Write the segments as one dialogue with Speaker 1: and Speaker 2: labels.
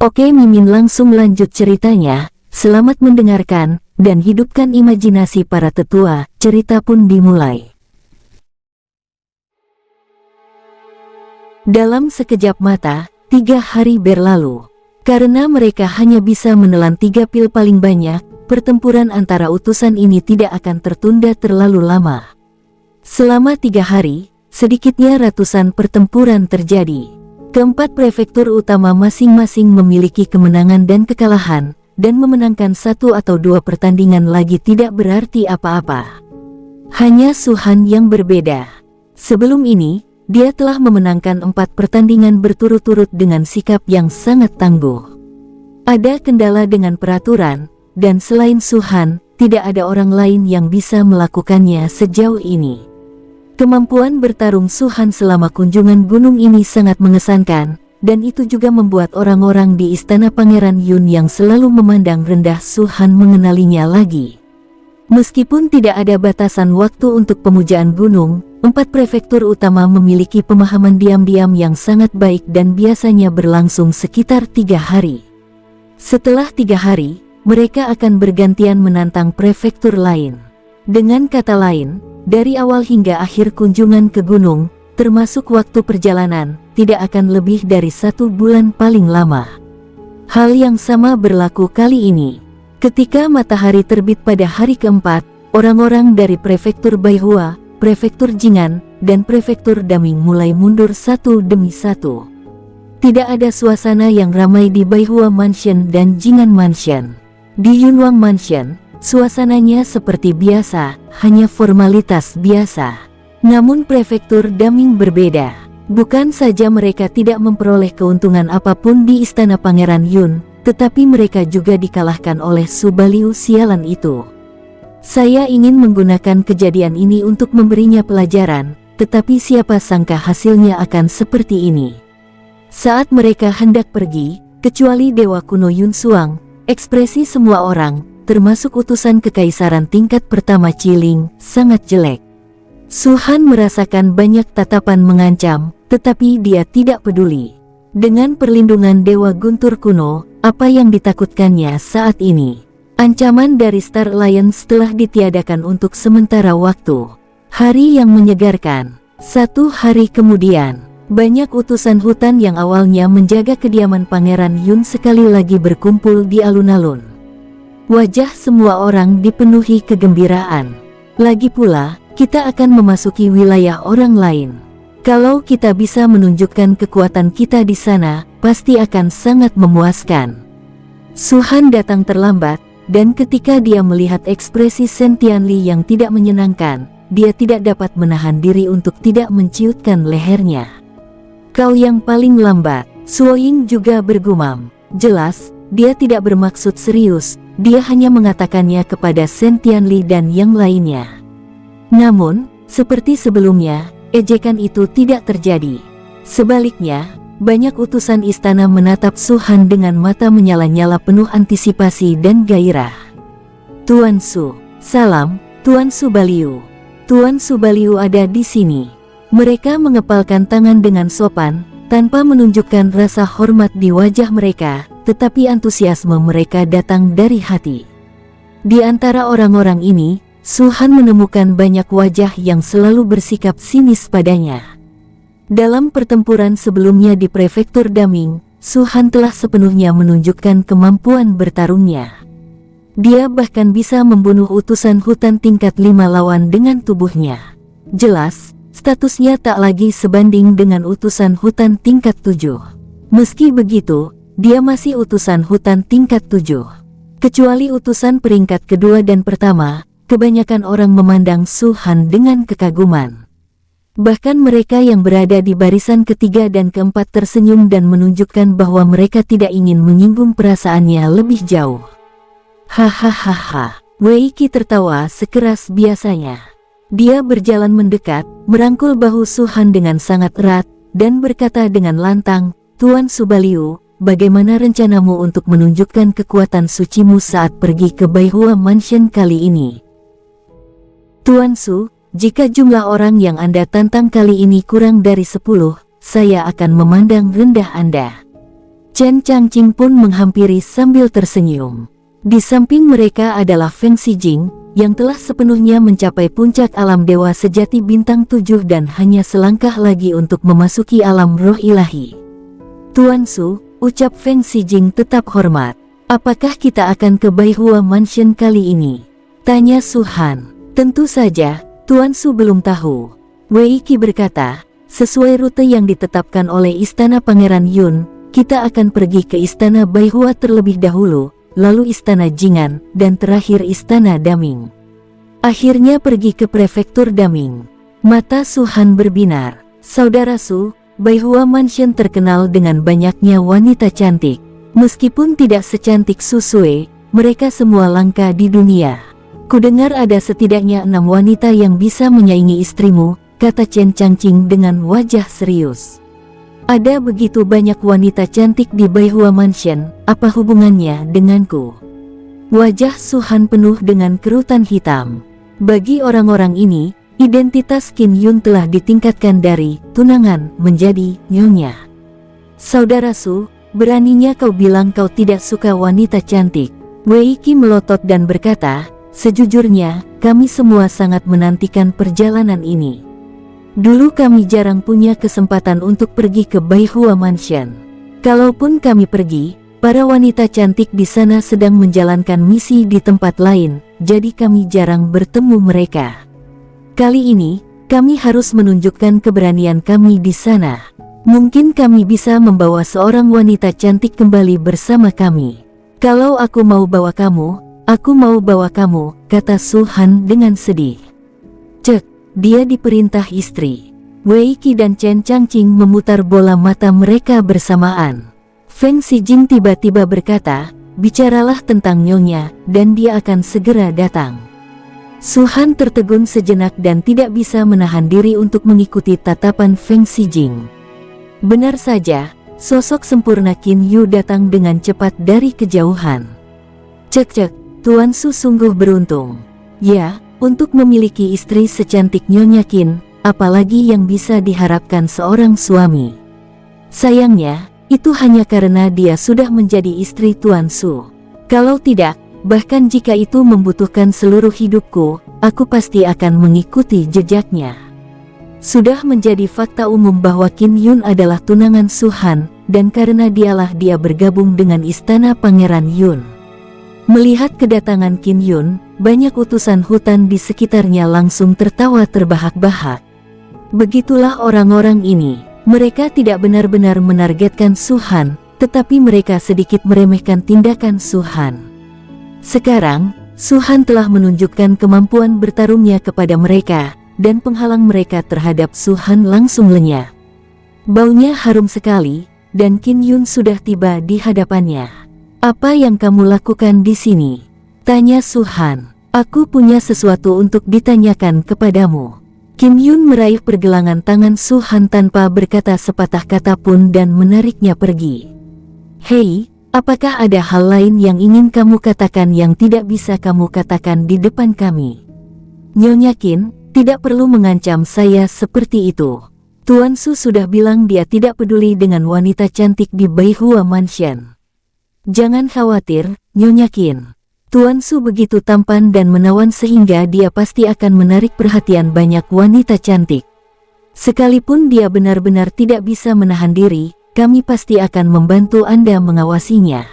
Speaker 1: Oke, Mimin langsung lanjut ceritanya. Selamat mendengarkan, dan hidupkan imajinasi para tetua. Cerita pun dimulai. Dalam sekejap mata, 3 hari berlalu. Karena mereka hanya bisa menelan 3 pil paling banyak, pertempuran antara utusan ini tidak akan tertunda terlalu lama. Selama 3 hari, sedikitnya ratusan pertempuran terjadi. Keempat prefektur utama masing-masing memiliki kemenangan dan kekalahan, dan memenangkan 1 atau 2 pertandingan lagi tidak berarti apa-apa. Hanya Shu-Han yang berbeda. Sebelum ini, dia telah memenangkan 4 pertandingan berturut-turut dengan sikap yang sangat tangguh. Ada kendala dengan peraturan, dan selain Shu-Han, tidak ada orang lain yang bisa melakukannya sejauh ini. Kemampuan bertarung Shu-Han selama kunjungan gunung ini sangat mengesankan, dan itu juga membuat orang-orang di istana Pangeran Yun yang selalu memandang rendah Shu-Han mengenalinya lagi. Meskipun tidak ada batasan waktu untuk pemujaan gunung, 4 prefektur utama memiliki pemahaman diam-diam yang sangat baik dan biasanya berlangsung sekitar 3 hari. Setelah 3 hari, mereka akan bergantian menantang prefektur lain. Dengan kata lain, dari awal hingga akhir kunjungan ke gunung, termasuk waktu perjalanan, tidak akan lebih dari 1 bulan paling lama. Hal yang sama berlaku kali ini. Ketika matahari terbit pada hari keempat, orang-orang dari prefektur Baihua, prefektur Jing'an, dan prefektur Daming mulai mundur satu demi satu. Tidak ada suasana yang ramai di Baihua Mansion dan Jing'an Mansion. Di Yunwang Mansion, suasananya seperti biasa, hanya formalitas biasa. Namun prefektur Daming berbeda. Bukan saja mereka tidak memperoleh keuntungan apapun di istana Pangeran Yun, tetapi mereka juga dikalahkan oleh Su Baliu sialan itu. Saya ingin menggunakan kejadian ini untuk memberinya pelajaran, tetapi siapa sangka hasilnya akan seperti ini. Saat mereka hendak pergi, kecuali Dewa Kuno Yun Suang, ekspresi semua orang, termasuk utusan kekaisaran tingkat pertama Chiling, sangat jelek. Shu-Han merasakan banyak tatapan mengancam, tetapi dia tidak peduli. Dengan perlindungan Dewa Guntur Kuno, apa yang ditakutkannya saat ini? Ancaman dari Star Alliance telah ditiadakan untuk sementara waktu. Hari yang menyegarkan. 1 hari kemudian, banyak utusan hutan yang awalnya menjaga kediaman Pangeran Yun sekali lagi berkumpul di alun-alun. Wajah semua orang dipenuhi kegembiraan. Lagi pula, kita akan memasuki wilayah orang lain. Kalau kita bisa menunjukkan kekuatan kita di sana, pasti akan sangat memuaskan. Shu-Han datang terlambat, dan ketika dia melihat ekspresi Shen Tianli yang tidak menyenangkan, dia tidak dapat menahan diri untuk tidak menciutkan lehernya. Kau yang paling lambat, Suo Ying juga bergumam. Jelas, dia tidak bermaksud serius, dia hanya mengatakannya kepada Shen Tianli dan yang lainnya. Namun, seperti sebelumnya, ejekan itu tidak terjadi. Sebaliknya, banyak utusan istana menatap Shu-Han dengan mata menyala-nyala penuh antisipasi dan gairah. Tuan Su, salam, Tuan Su Baliu. Tuan Su Baliu ada di sini. Mereka mengepalkan tangan dengan sopan, tanpa menunjukkan rasa hormat di wajah mereka, tetapi antusiasme mereka datang dari hati. Di antara orang-orang ini, Shu-Han menemukan banyak wajah yang selalu bersikap sinis padanya. Dalam pertempuran sebelumnya di prefektur Daming, Shu-Han telah sepenuhnya menunjukkan kemampuan bertarungnya. Dia bahkan bisa membunuh utusan hutan tingkat 5 lawan dengan tubuhnya. Jelas, statusnya tak lagi sebanding dengan utusan hutan tingkat 7. Meski begitu, dia masih utusan hutan tingkat 7. Kecuali utusan peringkat kedua dan pertama, kebanyakan orang memandang Shu-Han dengan kekaguman. Bahkan mereka yang berada di barisan ketiga dan keempat tersenyum dan menunjukkan bahwa mereka tidak ingin menyinggung perasaannya lebih jauh. Hahaha, Wei Qi tertawa sekeras biasanya. Dia berjalan mendekat, merangkul bahu Shu-Han dengan sangat erat, dan berkata dengan lantang, Tuan Su Baliu, bagaimana rencanamu untuk menunjukkan kekuatan sucimu saat pergi ke Baihua Mansion kali ini? Tuan Su, jika jumlah orang yang Anda tantang kali ini kurang dari 10, saya akan memandang rendah Anda. Chen Changqing pun menghampiri sambil tersenyum. Di samping mereka adalah Feng Xijing, yang telah sepenuhnya mencapai puncak alam dewa sejati bintang 7 dan hanya selangkah lagi untuk memasuki alam roh ilahi. Tuan Su, ucap Feng Xijing tetap hormat. Apakah kita akan ke Baihua Mansion kali ini? Tanya Su Han. Tentu saja, Tuan Su belum tahu. Wei Qi berkata, sesuai rute yang ditetapkan oleh Istana Pangeran Yun, kita akan pergi ke Istana Baihua terlebih dahulu, lalu Istana Jingan, dan terakhir Istana Daming. Akhirnya pergi ke Prefektur Daming. Mata Su Han berbinar. Saudara Su, Baihua Mansion terkenal dengan banyaknya wanita cantik. Meskipun tidak secantik Su Sue, mereka semua langka di dunia. Kudengar ada setidaknya 6 wanita yang bisa menyaingi istrimu, kata Chen Changqing dengan wajah serius. Ada begitu banyak wanita cantik di Baihua Mansion, apa hubungannya denganku? Wajah Su Han penuh dengan kerutan hitam. Bagi orang-orang ini, identitas Qin Yun telah ditingkatkan dari tunangan menjadi nyonya. Saudara Su, beraninya kau bilang kau tidak suka wanita cantik. Wei Qi melotot dan berkata, sejujurnya, kami semua sangat menantikan perjalanan ini. Dulu kami jarang punya kesempatan untuk pergi ke Baihua Mansion. Kalaupun kami pergi, para wanita cantik di sana sedang menjalankan misi di tempat lain, jadi kami jarang bertemu mereka. Kali ini, kami harus menunjukkan keberanian kami di sana. Mungkin kami bisa membawa seorang wanita cantik kembali bersama kami. Kalau aku mau bawa kamu, aku mau bawa kamu, kata Su Han dengan sedih. Cek. Dia diperintah istri. Wei Qi dan Chen Changqing memutar bola mata mereka bersamaan. Feng Xijing tiba-tiba berkata, bicaralah tentang nyonya, dan dia akan segera datang. Su Han tertegun sejenak dan tidak bisa menahan diri untuk mengikuti tatapan Feng Xijing. Benar saja, sosok sempurna Qin Yu datang dengan cepat dari kejauhan. Cek-cek, Tuan Su sungguh beruntung. Ya, untuk memiliki istri secantik Nyonya Qin, apalagi yang bisa diharapkan seorang suami. Sayangnya, itu hanya karena dia sudah menjadi istri Tuan Su. Kalau tidak, bahkan jika itu membutuhkan seluruh hidupku, aku pasti akan mengikuti jejaknya. Sudah menjadi fakta umum bahwa Qin Yun adalah tunangan Su Han, dan karena dialah dia bergabung dengan Istana Pangeran Yun. Melihat kedatangan Qin Yun, banyak utusan hutan di sekitarnya langsung tertawa terbahak-bahak. Begitulah orang-orang ini. Mereka tidak benar-benar menargetkan Su Han, tetapi mereka sedikit meremehkan tindakan Su Han. Sekarang, Su Han telah menunjukkan kemampuan bertarungnya kepada mereka, dan penghalang mereka terhadap Su Han langsung lenyap. Baunya harum sekali, dan Qin Yun sudah tiba di hadapannya. Apa yang kamu lakukan di sini? Tanya Su Han. Aku punya sesuatu untuk ditanyakan kepadamu. Qin Yun meraih pergelangan tangan Su Han tanpa berkata sepatah kata pun dan menariknya pergi. Hei, apakah ada hal lain yang ingin kamu katakan yang tidak bisa kamu katakan di depan kami? Nyonya Qin, tidak perlu mengancam saya seperti itu. Tuan Su sudah bilang dia tidak peduli dengan wanita cantik di Baihua Mansion. Jangan khawatir, Nyonya Qin. Tuan Su begitu tampan dan menawan sehingga dia pasti akan menarik perhatian banyak wanita cantik. Sekalipun dia benar-benar tidak bisa menahan diri, kami pasti akan membantu Anda mengawasinya.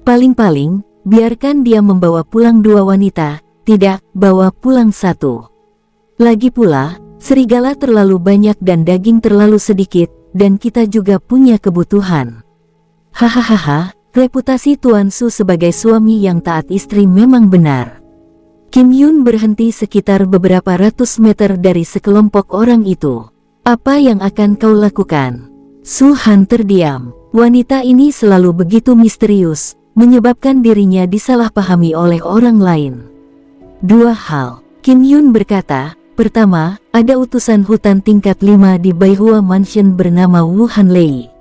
Speaker 1: Paling-paling, biarkan dia membawa pulang 2 wanita, tidak bawa pulang 1. Lagi pula, serigala terlalu banyak dan daging terlalu sedikit, dan kita juga punya kebutuhan. Hahaha. Reputasi Tuan Su sebagai suami yang taat istri memang benar. Qin Yun berhenti sekitar beberapa ratus meter dari sekelompok orang itu. Apa yang akan kau lakukan? Su Han terdiam. Wanita ini selalu begitu misterius, menyebabkan dirinya disalahpahami oleh orang lain. 2 hal. Qin Yun berkata, pertama, ada utusan hutan tingkat 5 di Baihua Mansion bernama Wu Han Lei.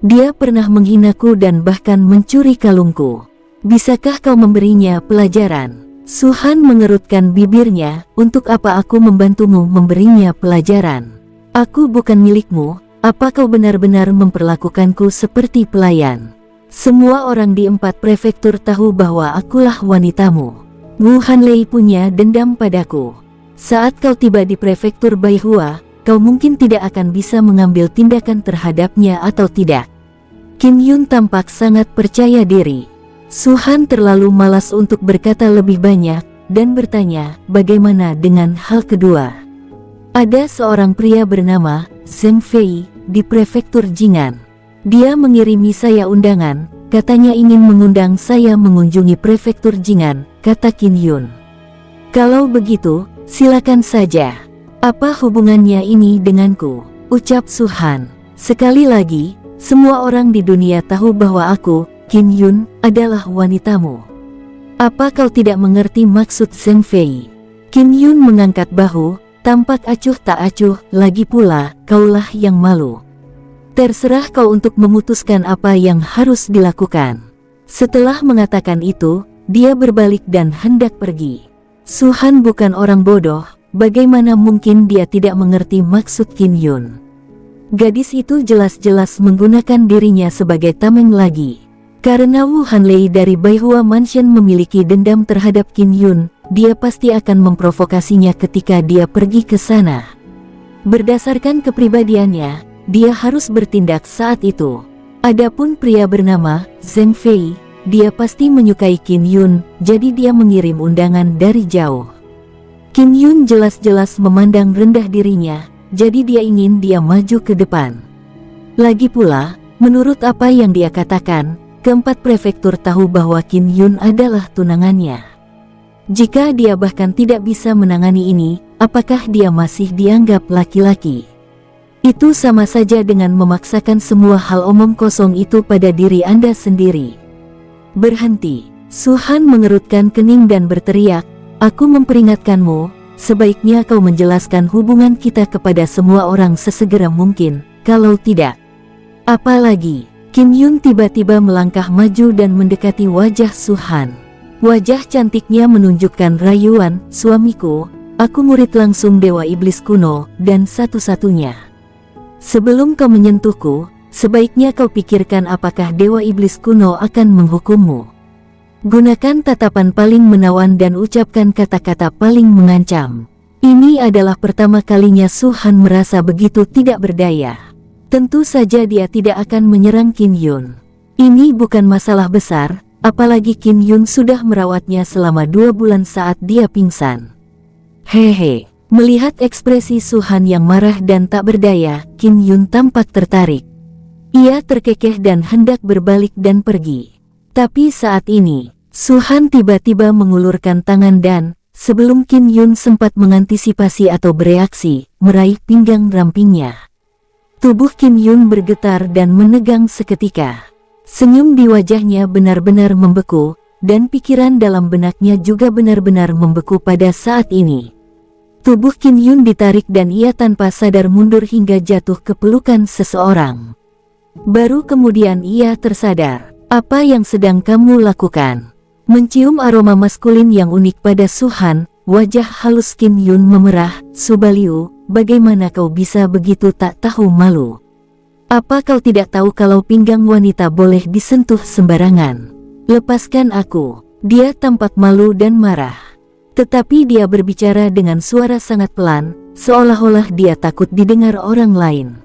Speaker 1: Dia pernah menghinaku dan bahkan mencuri kalungku. Bisakah kau memberinya pelajaran? Su Han mengerutkan bibirnya, untuk apa aku membantumu memberinya pelajaran? Aku bukan milikmu, Apa kau benar-benar memperlakukanku seperti pelayan? Semua orang di 4 prefektur tahu bahwa akulah wanitamu. Wu Hanlei punya dendam padaku. Saat kau tiba di prefektur Baihua, kau mungkin tidak akan bisa mengambil tindakan terhadapnya atau tidak. Qin Yun tampak sangat percaya diri. Su Han terlalu malas untuk berkata lebih banyak, dan bertanya, bagaimana dengan hal kedua? Ada seorang pria bernama Zheng Fei di prefektur Jing'an. Dia mengirimi saya undangan, katanya ingin mengundang saya mengunjungi prefektur Jing'an, kata Qin Yun. Kalau begitu, silakan saja. Apa hubungannya ini denganku? Ucap Su Han. Sekali lagi, semua orang di dunia tahu bahwa aku, Qin Yun, adalah wanitamu. Apa kau tidak mengerti maksud Zheng Fei? Qin Yun mengangkat bahu, tampak acuh tak acuh, lagi pula, kaulah yang malu. Terserah kau untuk memutuskan apa yang harus dilakukan. Setelah mengatakan itu, dia berbalik dan hendak pergi. Su Han bukan orang bodoh, bagaimana mungkin dia tidak mengerti maksud Qin Yun? Gadis itu jelas-jelas menggunakan dirinya sebagai tameng lagi. Karena Wu Hanlei dari Baihua Mansion memiliki dendam terhadap Qin Yun, dia pasti akan memprovokasinya ketika dia pergi ke sana. Berdasarkan kepribadiannya, dia harus bertindak saat itu. Adapun pria bernama Zheng Fei, dia pasti menyukai Qin Yun, jadi dia mengirim undangan dari jauh. Qin Yun jelas-jelas memandang rendah dirinya, jadi dia ingin dia maju ke depan. Lagi pula, menurut apa yang dia katakan, keempat prefektur tahu bahwa Qin Yun adalah tunangannya. Jika dia bahkan tidak bisa menangani ini, apakah dia masih dianggap laki-laki? Itu sama saja dengan memaksakan semua hal omong kosong itu pada diri Anda sendiri. Berhenti. Su Han mengerutkan kening dan berteriak, aku memperingatkanmu, sebaiknya kau menjelaskan hubungan kita kepada semua orang sesegera mungkin, kalau tidak. Apalagi, Qin Yun tiba-tiba melangkah maju dan mendekati wajah Su Han. Wajah cantiknya menunjukkan rayuan, suamiku, aku murid langsung Dewa Iblis kuno, dan satu-satunya. Sebelum kau menyentuhku, sebaiknya kau pikirkan apakah Dewa Iblis kuno akan menghukummu. Gunakan tatapan paling menawan dan ucapkan kata-kata paling mengancam. Ini adalah pertama kalinya Su Han merasa begitu tidak berdaya. Tentu saja dia tidak akan menyerang Qin Yun. Ini bukan masalah besar, apalagi Qin Yun sudah merawatnya selama 2 bulan saat dia pingsan. Hehe. Melihat ekspresi Su Han yang marah dan tak berdaya, Qin Yun tampak tertarik. Ia terkekeh dan hendak berbalik dan pergi. Tapi saat ini, Su Han tiba-tiba mengulurkan tangan dan, sebelum Qin Yun sempat mengantisipasi atau bereaksi, meraih pinggang rampingnya. Tubuh Qin Yun bergetar dan menegang seketika. Senyum di wajahnya benar-benar membeku, dan pikiran dalam benaknya juga benar-benar membeku pada saat ini. Tubuh Qin Yun ditarik dan ia tanpa sadar mundur hingga jatuh ke pelukan seseorang. Baru kemudian ia tersadar, apa yang sedang kamu lakukan? Mencium aroma maskulin yang unik pada Su Han, wajah halus Qin Yun memerah. Su Baliu, bagaimana kau bisa begitu tak tahu malu? Apa kau tidak tahu kalau pinggang wanita boleh disentuh sembarangan? Lepaskan aku. Dia tampak malu dan marah. Tetapi dia berbicara dengan suara sangat pelan, seolah-olah dia takut didengar orang lain.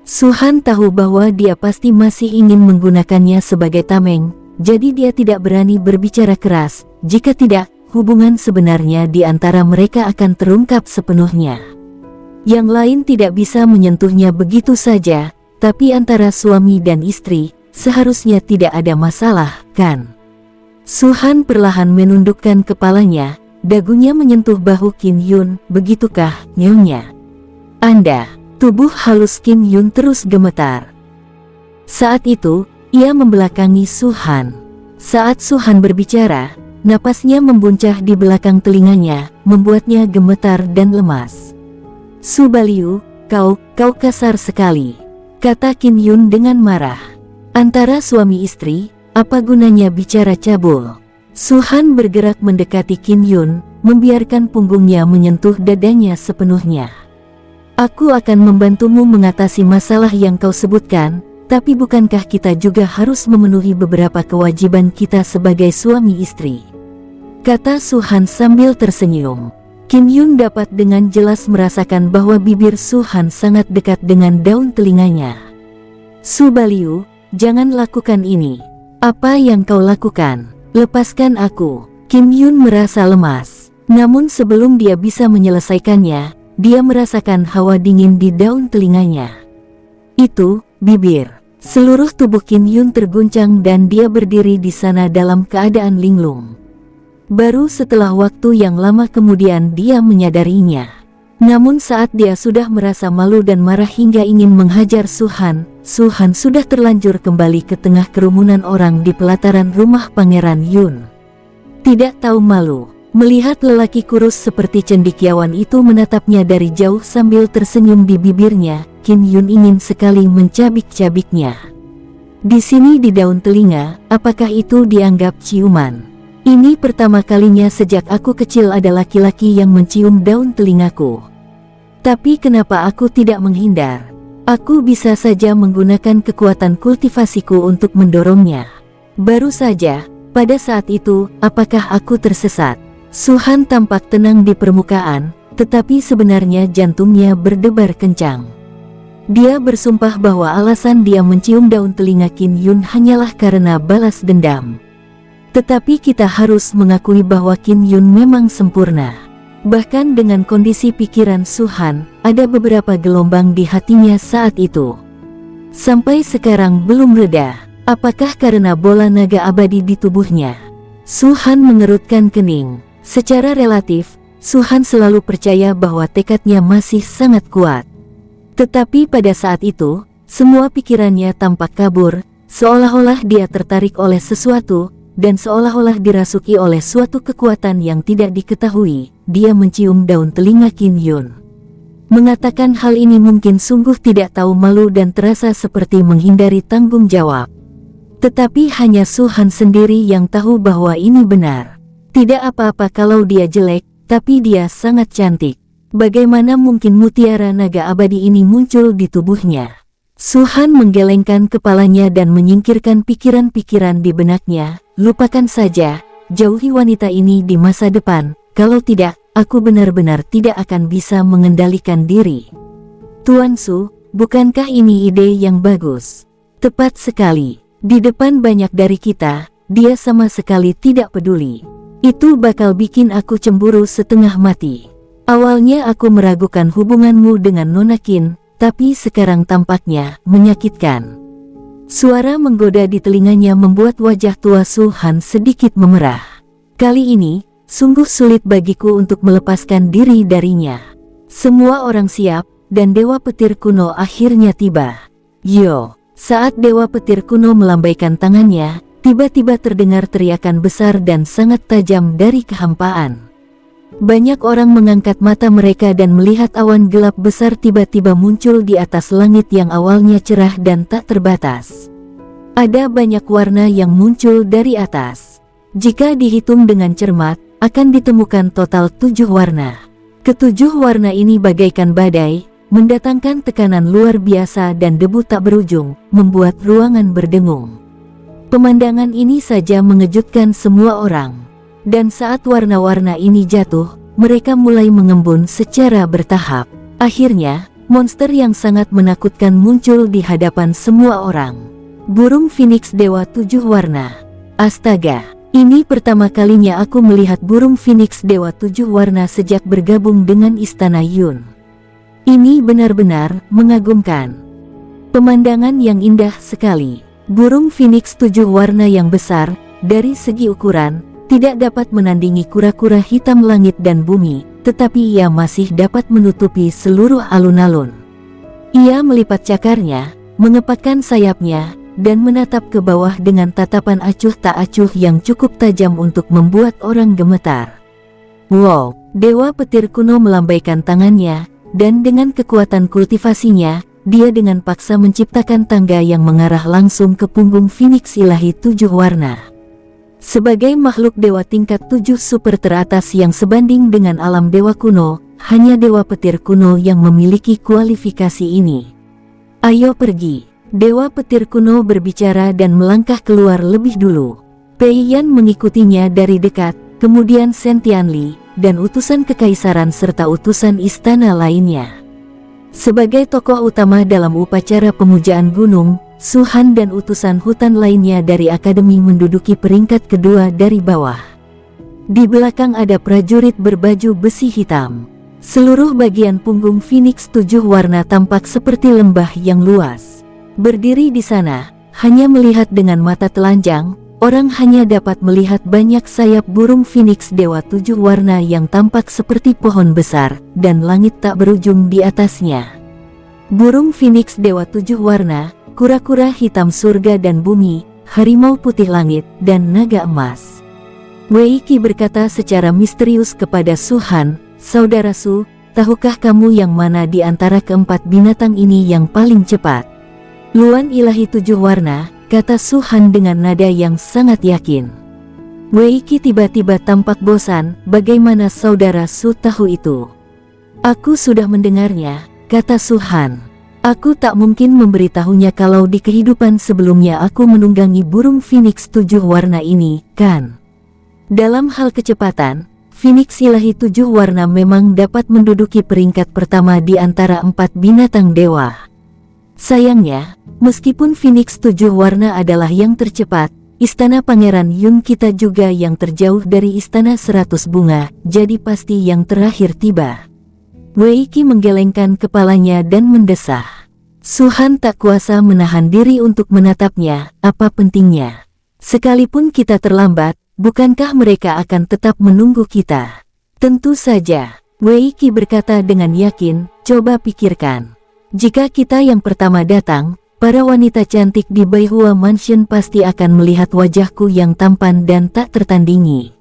Speaker 1: Su Han tahu bahwa dia pasti masih ingin menggunakannya sebagai tameng, jadi dia tidak berani berbicara keras. Jika tidak, hubungan sebenarnya di antara mereka akan terungkap sepenuhnya. Yang lain tidak bisa menyentuhnya begitu saja, tapi antara suami dan istri, seharusnya tidak ada masalah, kan? Su Han perlahan menundukkan kepalanya. Dagunya menyentuh bahu Qin Yun, begitukah, nyonya? Anda, tubuh halus Qin Yun terus gemetar. Saat itu, ia membelakangi Su Han. Saat Su Han berbicara, napasnya membuncah di belakang telinganya, membuatnya gemetar dan lemas. Su Baliu, kau kasar sekali, kata Qin Yun dengan marah. Antara suami istri, apa gunanya bicara cabul? Su Han bergerak mendekati Qin Yun, membiarkan punggungnya menyentuh dadanya sepenuhnya. Aku akan membantumu mengatasi masalah yang kau sebutkan, tapi bukankah kita juga harus memenuhi beberapa kewajiban kita sebagai suami istri? Kata Su-han sambil tersenyum. Kim Yun dapat dengan jelas merasakan bahwa bibir Su-han sangat dekat dengan daun telinganya. Su Baliu, jangan lakukan ini. Apa yang kau lakukan? Lepaskan aku. Kim Yun merasa lemas. Namun sebelum dia bisa menyelesaikannya, dia merasakan hawa dingin di daun telinganya. Itu, bibir. Seluruh tubuh Kim Yun terguncang dan dia berdiri di sana dalam keadaan linglung. Baru setelah waktu yang lama kemudian dia menyadarinya. Namun saat dia sudah merasa malu dan marah hingga ingin menghajar Su-han, Su-han sudah terlanjur kembali ke tengah kerumunan orang di pelataran rumah Pangeran Yun. Tidak tahu malu, melihat lelaki kurus seperti cendekiawan itu menatapnya dari jauh sambil tersenyum di bibirnya, Kim Yun ingin sekali mencabik-cabiknya. Di sini di daun telinga, apakah itu dianggap ciuman? Ini pertama kalinya sejak aku kecil ada laki-laki yang mencium daun telingaku. Tapi kenapa aku tidak menghindar? Aku bisa saja menggunakan kekuatan kultivasiku untuk mendorongnya. Baru saja, pada saat itu, apakah aku tersesat? Su-han tampak tenang di permukaan, tetapi sebenarnya jantungnya berdebar kencang. Dia bersumpah bahwa alasan dia mencium daun telinga Kim Yun hanyalah karena balas dendam. Tetapi kita harus mengakui bahwa Kim Yun memang sempurna. Bahkan dengan kondisi pikiran Su-han, ada beberapa gelombang di hatinya saat itu. Sampai sekarang belum reda. Apakah karena bola naga abadi di tubuhnya? Su-han mengerutkan kening. Secara relatif, Su-han selalu percaya bahwa tekadnya masih sangat kuat. Tetapi pada saat itu, semua pikirannya tampak kabur, seolah-olah dia tertarik oleh sesuatu, dan seolah-olah dirasuki oleh suatu kekuatan yang tidak diketahui. Dia mencium daun telinga Kim Yun. Mengatakan hal ini mungkin sungguh tidak tahu malu dan terasa seperti menghindari tanggung jawab. Tetapi hanya Su-han sendiri yang tahu bahwa ini benar. Tidak apa-apa kalau dia jelek, tapi dia sangat cantik. Bagaimana mungkin mutiara naga abadi ini muncul di tubuhnya? Su-han menggelengkan kepalanya dan menyingkirkan pikiran-pikiran di benaknya. Lupakan saja, jauhi wanita ini di masa depan, kalau tidak, aku benar-benar tidak akan bisa mengendalikan diri. Tuan Su, bukankah ini ide yang bagus? Tepat sekali, di depan banyak dari kita, dia sama sekali tidak peduli. Itu bakal bikin aku cemburu setengah mati. Awalnya aku meragukan hubunganmu dengan Nona Qin, tapi sekarang tampaknya menyakitkan. Suara menggoda di telinganya membuat wajah tua Su-han sedikit memerah. Kali ini, sungguh sulit bagiku untuk melepaskan diri darinya. Semua orang siap, dan Dewa Petir Kuno akhirnya tiba. Yo, saat Dewa Petir Kuno melambaikan tangannya, tiba-tiba terdengar teriakan besar dan sangat tajam dari kehampaan. Banyak orang mengangkat mata mereka dan melihat awan gelap besar tiba-tiba muncul di atas langit yang awalnya cerah dan tak terbatas. Ada banyak warna yang muncul dari atas. Jika dihitung dengan cermat, akan ditemukan total 7 warna. Ketujuh warna ini bagaikan badai, mendatangkan tekanan luar biasa dan debu tak berujung, membuat ruangan berdengung. Pemandangan ini saja mengejutkan semua orang. Dan saat warna-warna ini jatuh, mereka mulai mengembun secara bertahap. Akhirnya, monster yang sangat menakutkan muncul di hadapan semua orang. Burung Phoenix Dewa 7 warna. Astaga, ini pertama kalinya aku melihat burung Phoenix Dewa 7 warna sejak bergabung dengan Istana Yun. Ini benar-benar mengagumkan. Pemandangan yang indah sekali. Burung Phoenix 7 warna yang besar, dari segi ukuran, tidak dapat menandingi kura-kura hitam langit dan bumi, tetapi ia masih dapat menutupi seluruh alun-alun. Ia melipat cakarnya, mengepakkan sayapnya, dan menatap ke bawah dengan tatapan acuh tak acuh yang cukup tajam untuk membuat orang gemetar. Wow, Dewa Petir Kuno melambaikan tangannya, dan dengan kekuatan kultivasinya, dia dengan paksa menciptakan tangga yang mengarah langsung ke punggung Phoenix Ilahi 7 warna. Sebagai makhluk dewa tingkat 7 super teratas yang sebanding dengan alam dewa kuno, hanya Dewa Petir kuno yang memiliki kualifikasi ini. Ayo pergi. Dewa Petir kuno berbicara dan melangkah keluar lebih dulu. Pei Yan mengikutinya dari dekat, kemudian Shen Tianli, dan utusan kekaisaran serta utusan istana lainnya. Sebagai tokoh utama dalam upacara pemujaan gunung, Su Han dan utusan hutan lainnya dari akademi menduduki peringkat kedua dari bawah. Di belakang ada prajurit berbaju besi hitam. Seluruh bagian punggung Phoenix 7 warna tampak seperti lembah yang luas. Berdiri di sana, hanya melihat dengan mata telanjang, orang hanya dapat melihat banyak sayap burung Phoenix Dewa 7 warna yang tampak seperti pohon besar, dan langit tak berujung di atasnya. Burung Phoenix Dewa 7 warna, kura-kura hitam surga dan bumi, harimau putih langit, dan naga emas. Wei Qi berkata secara misterius kepada Su Han, "Saudara Su, tahukah kamu yang mana di antara keempat binatang ini yang paling cepat?" "Luan ilahi 7 warna," kata Su Han dengan nada yang sangat yakin. Wei Qi tiba-tiba tampak bosan. "Bagaimana saudara Su tahu itu?" "Aku sudah mendengarnya," kata Su Han. "Aku tak mungkin memberitahunya kalau di kehidupan sebelumnya aku menunggangi burung Phoenix 7 warna ini, kan?" Dalam hal kecepatan, Phoenix ilahi 7 warna memang dapat menduduki peringkat pertama di antara 4 binatang dewa. Sayangnya, meskipun Phoenix 7 warna adalah yang tercepat, istana Pangeran Yun kita juga yang terjauh dari istana 100 bunga, jadi pasti yang terakhir tiba. Wei Qi menggelengkan kepalanya dan mendesah. Su Han tak kuasa menahan diri untuk menatapnya. "Apa pentingnya? Sekalipun kita terlambat, bukankah mereka akan tetap menunggu kita?" "Tentu saja," Wei Qi berkata dengan yakin. "Coba pikirkan. Jika kita yang pertama datang, para wanita cantik di Baihua Mansion pasti akan melihat wajahku yang tampan dan tak tertandingi.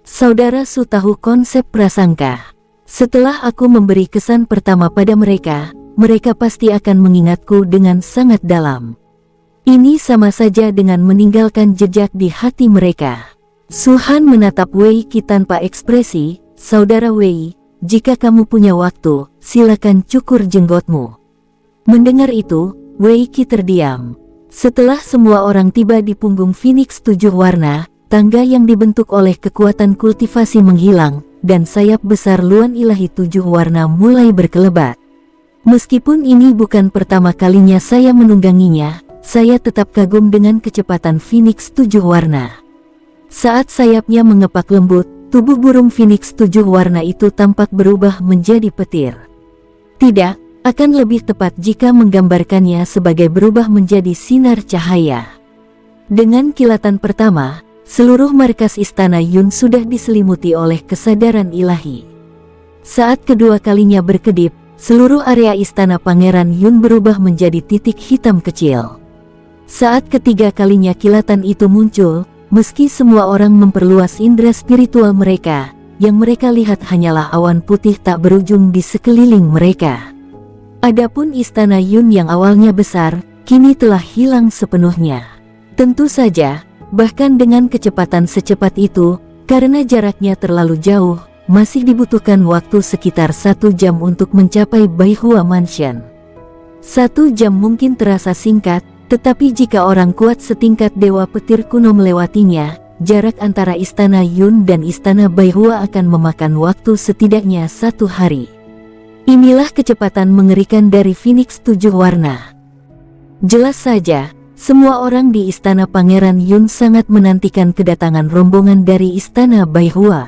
Speaker 1: Saudara Su tahu konsep prasangka. Setelah aku memberi kesan pertama pada mereka, mereka pasti akan mengingatku dengan sangat dalam. Ini sama saja dengan meninggalkan jejak di hati mereka." Su Han menatap Wei Qi tanpa ekspresi. "Saudara Wei, jika kamu punya waktu, silakan cukur jenggotmu." Mendengar itu, Wei Qi terdiam. Setelah semua orang tiba di punggung Phoenix 7 warna, tangga yang dibentuk oleh kekuatan kultivasi menghilang, dan sayap besar Luan ilahi 7 warna mulai berkelebat. Meskipun ini bukan pertama kalinya saya menungganginya, saya tetap kagum dengan kecepatan Phoenix 7 warna. Saat sayapnya mengepak lembut, tubuh burung Phoenix 7 warna itu tampak berubah menjadi petir. Tidak, akan lebih tepat jika menggambarkannya sebagai berubah menjadi sinar cahaya. Dengan kilatan pertama, seluruh markas istana Yun sudah diselimuti oleh kesadaran ilahi. Saat kedua kalinya berkedip, seluruh area istana Pangeran Yun berubah menjadi titik hitam kecil. Saat ketiga kalinya kilatan itu muncul, meski semua orang memperluas indera spiritual mereka, yang mereka lihat hanyalah awan putih tak berujung di sekeliling mereka. Adapun istana Yun yang awalnya besar, kini telah hilang sepenuhnya. Tentu saja, bahkan dengan kecepatan secepat itu, karena jaraknya terlalu jauh, masih dibutuhkan waktu sekitar 1 jam untuk mencapai Baihua Mansion. 1 jam mungkin terasa singkat, tetapi jika orang kuat setingkat Dewa Petir kuno melewatinya, jarak antara istana Yun dan istana Baihua akan memakan waktu setidaknya 1 hari. Inilah kecepatan mengerikan dari Phoenix 7 warna. Jelas saja, semua orang di istana Pangeran Yun sangat menantikan kedatangan rombongan dari istana Baihua.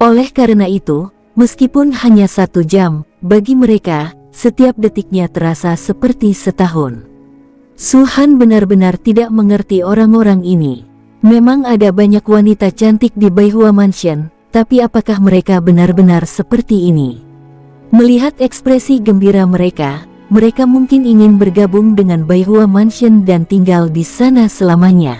Speaker 1: Oleh karena itu, meskipun hanya 1 jam, bagi mereka, setiap detiknya terasa seperti setahun. Su Han benar-benar tidak mengerti orang-orang ini. Memang ada banyak wanita cantik di Baihua Mansion, tapi apakah mereka benar-benar seperti ini? Melihat ekspresi gembira mereka, mereka mungkin ingin bergabung dengan Baihua Mansion dan tinggal di sana selamanya.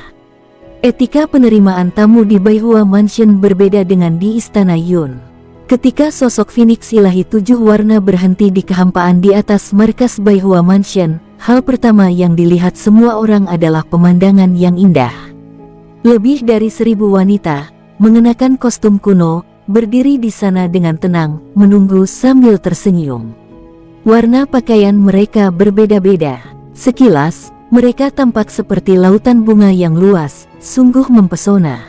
Speaker 1: Etika penerimaan tamu di Baihua Mansion berbeda dengan di istana Yun. Ketika sosok Phoenix ilahi 7 warna berhenti di kehampaan di atas markas Baihua Mansion, hal pertama yang dilihat semua orang adalah pemandangan yang indah. Lebih dari 1000 wanita, mengenakan kostum kuno, berdiri di sana dengan tenang, menunggu sambil tersenyum. Warna pakaian mereka berbeda-beda. Sekilas, mereka tampak seperti lautan bunga yang luas, sungguh mempesona.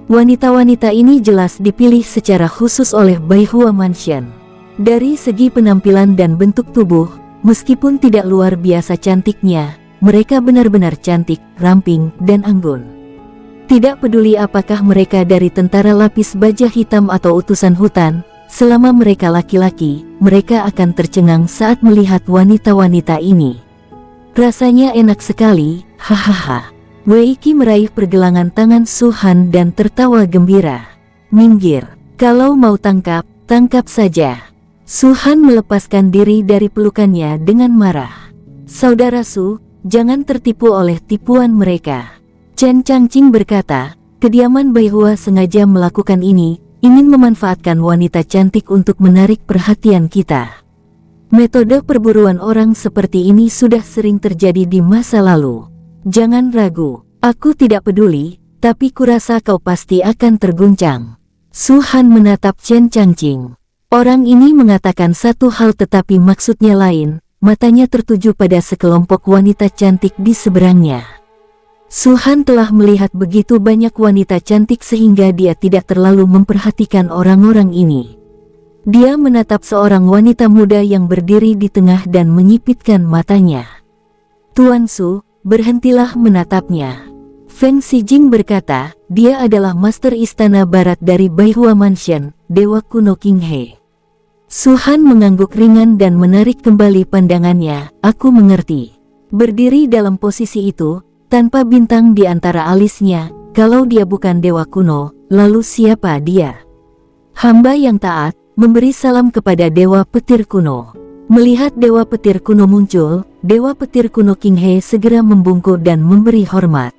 Speaker 1: Wanita-wanita ini jelas dipilih secara khusus oleh Baihua Mansion. Dari segi penampilan dan bentuk tubuh, meskipun tidak luar biasa cantiknya, mereka benar-benar cantik, ramping, dan anggun. Tidak peduli apakah mereka dari tentara lapis baja hitam atau utusan hutan, selama mereka laki-laki, mereka akan tercengang saat melihat wanita-wanita ini. Rasanya enak sekali, hahaha. Wei Qi meraih pergelangan tangan Su Han dan tertawa gembira. Minggir, kalau mau tangkap, tangkap saja. Su Han melepaskan diri dari pelukannya dengan marah. Saudara Su, jangan tertipu oleh tipuan mereka. Chen Changqing berkata, kediaman Baihua sengaja melakukan ini, ingin memanfaatkan wanita cantik untuk menarik perhatian kita. Metode perburuan orang seperti ini sudah sering terjadi di masa lalu. Jangan ragu, aku tidak peduli, tapi kurasa kau pasti akan terguncang. Su Han menatap Chen Changqing. Orang ini mengatakan satu hal tetapi maksudnya lain, matanya tertuju pada sekelompok wanita cantik di seberangnya. Su Han telah melihat begitu banyak wanita cantik sehingga dia tidak terlalu memperhatikan orang-orang ini. Dia menatap seorang wanita muda yang berdiri di tengah dan menyipitkan matanya. Tuan Su, berhentilah menatapnya. Feng Xijing berkata, dia adalah master istana barat dari Baihua Mansion, Dewa Kuno King He. Su Han mengangguk ringan dan menarik kembali pandangannya, aku mengerti. Berdiri dalam posisi itu, tanpa bintang di antara alisnya, kalau dia bukan Dewa Kuno, lalu siapa dia? Hamba yang taat, memberi salam kepada Dewa Petir Kuno. Melihat Dewa Petir Kuno muncul, Dewa Petir Kuno King He segera membungkuk dan memberi hormat.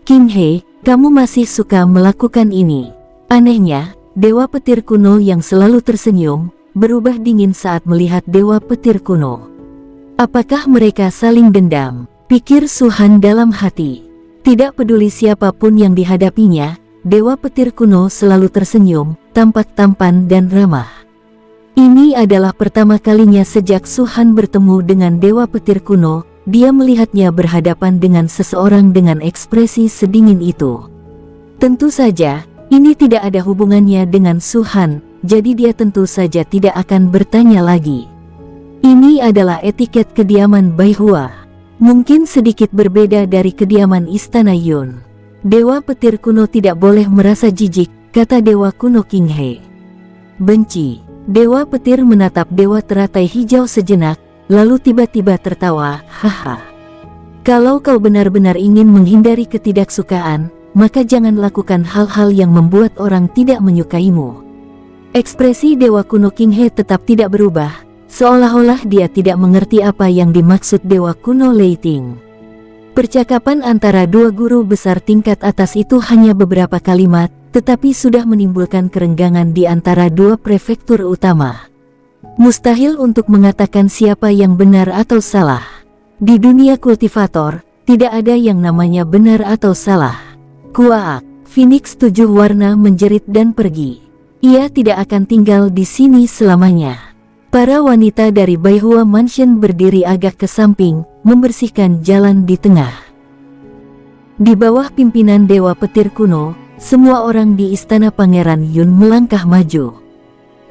Speaker 1: King He, kamu masih suka melakukan ini. Anehnya, Dewa Petir Kuno yang selalu tersenyum, berubah dingin saat melihat Dewa Petir Kuno. Apakah mereka saling dendam? Pikir Su Han dalam hati. Tidak peduli siapapun yang dihadapinya, Dewa Petir Kuno selalu tersenyum, tampak tampan dan ramah. Ini adalah pertama kalinya sejak Su Han bertemu dengan Dewa Petir Kuno, dia melihatnya berhadapan dengan seseorang dengan ekspresi sedingin itu. Tentu saja, ini tidak ada hubungannya dengan Su Han, jadi dia tentu saja tidak akan bertanya lagi. Ini adalah etiket kediaman Baihua. Mungkin sedikit berbeda dari kediaman Istana Yun. Dewa Petir Kuno tidak boleh merasa jijik, kata Dewa Kuno King He. Benci. Dewa Petir menatap Dewa Teratai Hijau sejenak, lalu tiba-tiba tertawa, haha. Kalau kau benar-benar ingin menghindari ketidaksukaan, maka jangan lakukan hal-hal yang membuat orang tidak menyukaimu. Ekspresi Dewa Kuno King He tetap tidak berubah, seolah-olah dia tidak mengerti apa yang dimaksud Dewa Kuno Leiting. Percakapan antara dua guru besar tingkat atas itu hanya beberapa kalimat, tetapi sudah menimbulkan kerenggangan di antara dua prefektur utama. Mustahil untuk mengatakan siapa yang benar atau salah. Di dunia kultivator, tidak ada yang namanya benar atau salah. Kuaak, Phoenix 7 warna menjerit dan pergi. Ia tidak akan tinggal di sini selamanya. Para wanita dari Baihua Mansion berdiri agak ke samping, membersihkan jalan di tengah. Di bawah pimpinan Dewa Petir Kuno, semua orang di istana Pangeran Yun melangkah maju.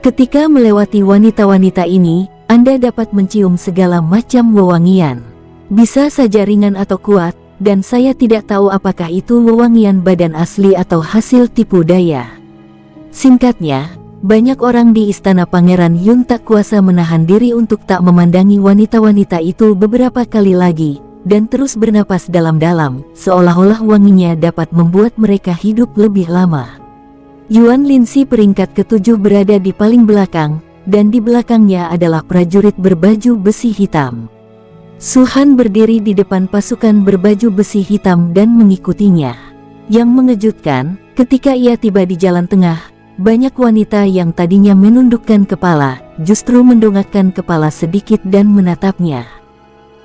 Speaker 1: Ketika melewati wanita-wanita ini, Anda dapat mencium segala macam wewangian. Bisa saja ringan atau kuat, dan saya tidak tahu apakah itu wewangian badan asli atau hasil tipu daya. Singkatnya, banyak orang di istana Pangeran Yun tak kuasa menahan diri untuk tak memandangi wanita-wanita itu beberapa kali lagi, dan terus bernapas dalam-dalam, seolah-olah wanginya dapat membuat mereka hidup lebih lama. Yuan Linsi peringkat ke-7 berada di paling belakang, dan di belakangnya adalah prajurit berbaju besi hitam. Su Han berdiri di depan pasukan berbaju besi hitam dan mengikutinya. Yang mengejutkan, ketika ia tiba di jalan tengah, banyak wanita yang tadinya menundukkan kepala, justru mendongakkan kepala sedikit dan menatapnya.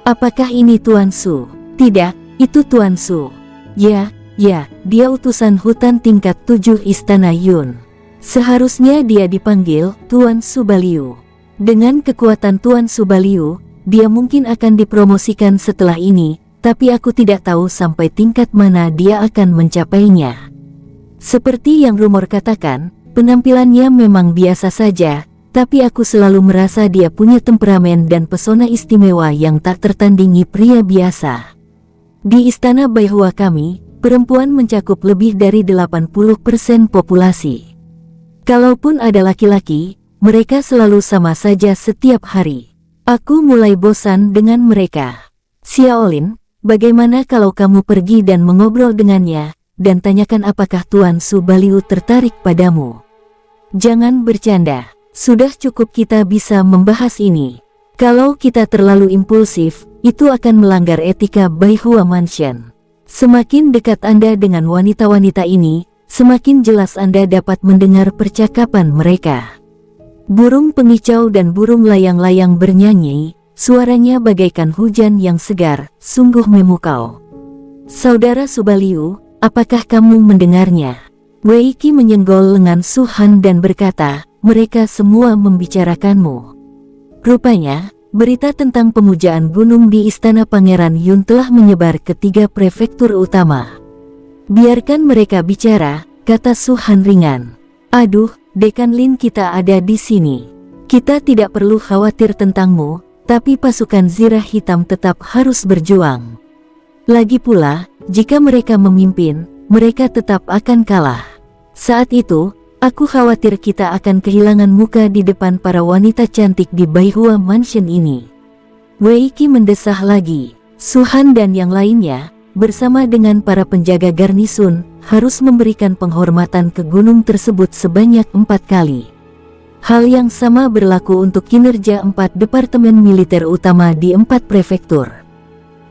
Speaker 1: Apakah ini Tuan Su? Tidak, itu Tuan Su. Ya, dia utusan hutan tingkat 7 Istana Yun. Seharusnya dia dipanggil Tuan Subaliu. Dengan kekuatan Tuan Subaliu, dia mungkin akan dipromosikan setelah ini, tapi aku tidak tahu sampai tingkat mana dia akan mencapainya. Seperti yang rumor katakan, penampilannya memang biasa saja, tapi aku selalu merasa dia punya temperamen dan pesona istimewa yang tak tertandingi pria biasa. Di Istana Baihua kami, perempuan mencakup lebih dari 80% populasi. Kalaupun ada laki-laki, mereka selalu sama saja setiap hari. Aku mulai bosan dengan mereka. Xiaolin, bagaimana kalau kamu pergi dan mengobrol dengannya, dan tanyakan apakah Tuan Subaliu tertarik padamu? Jangan bercanda, sudah cukup kita bisa membahas ini. Kalau kita terlalu impulsif, itu akan melanggar etika Baihua Mansion. Semakin dekat Anda dengan wanita-wanita ini, semakin jelas Anda dapat mendengar percakapan mereka. Burung pengicau dan burung layang-layang bernyanyi, suaranya bagaikan hujan yang segar, sungguh memukau. Saudara Subaliu, apakah kamu mendengarnya? Wei Qi menyenggol lengan Su Han dan berkata, mereka semua membicarakanmu. Rupanya, berita tentang pemujaan gunung di Istana Pangeran Yun telah menyebar ke 3 prefektur utama. Biarkan mereka bicara, kata Su Han ringan. Aduh, Dekan Lin kita ada di sini. Kita tidak perlu khawatir tentangmu, tapi pasukan Zirah Hitam tetap harus berjuang. Lagi pula, jika mereka memimpin, mereka tetap akan kalah. Saat itu, aku khawatir kita akan kehilangan muka di depan para wanita cantik di Baihua Mansion ini. Wei Qi mendesah lagi. Su Han dan yang lainnya, bersama dengan para penjaga garnisun, harus memberikan penghormatan ke gunung tersebut sebanyak 4 kali. Hal yang sama berlaku untuk kinerja 4 departemen militer utama di 4 prefektur.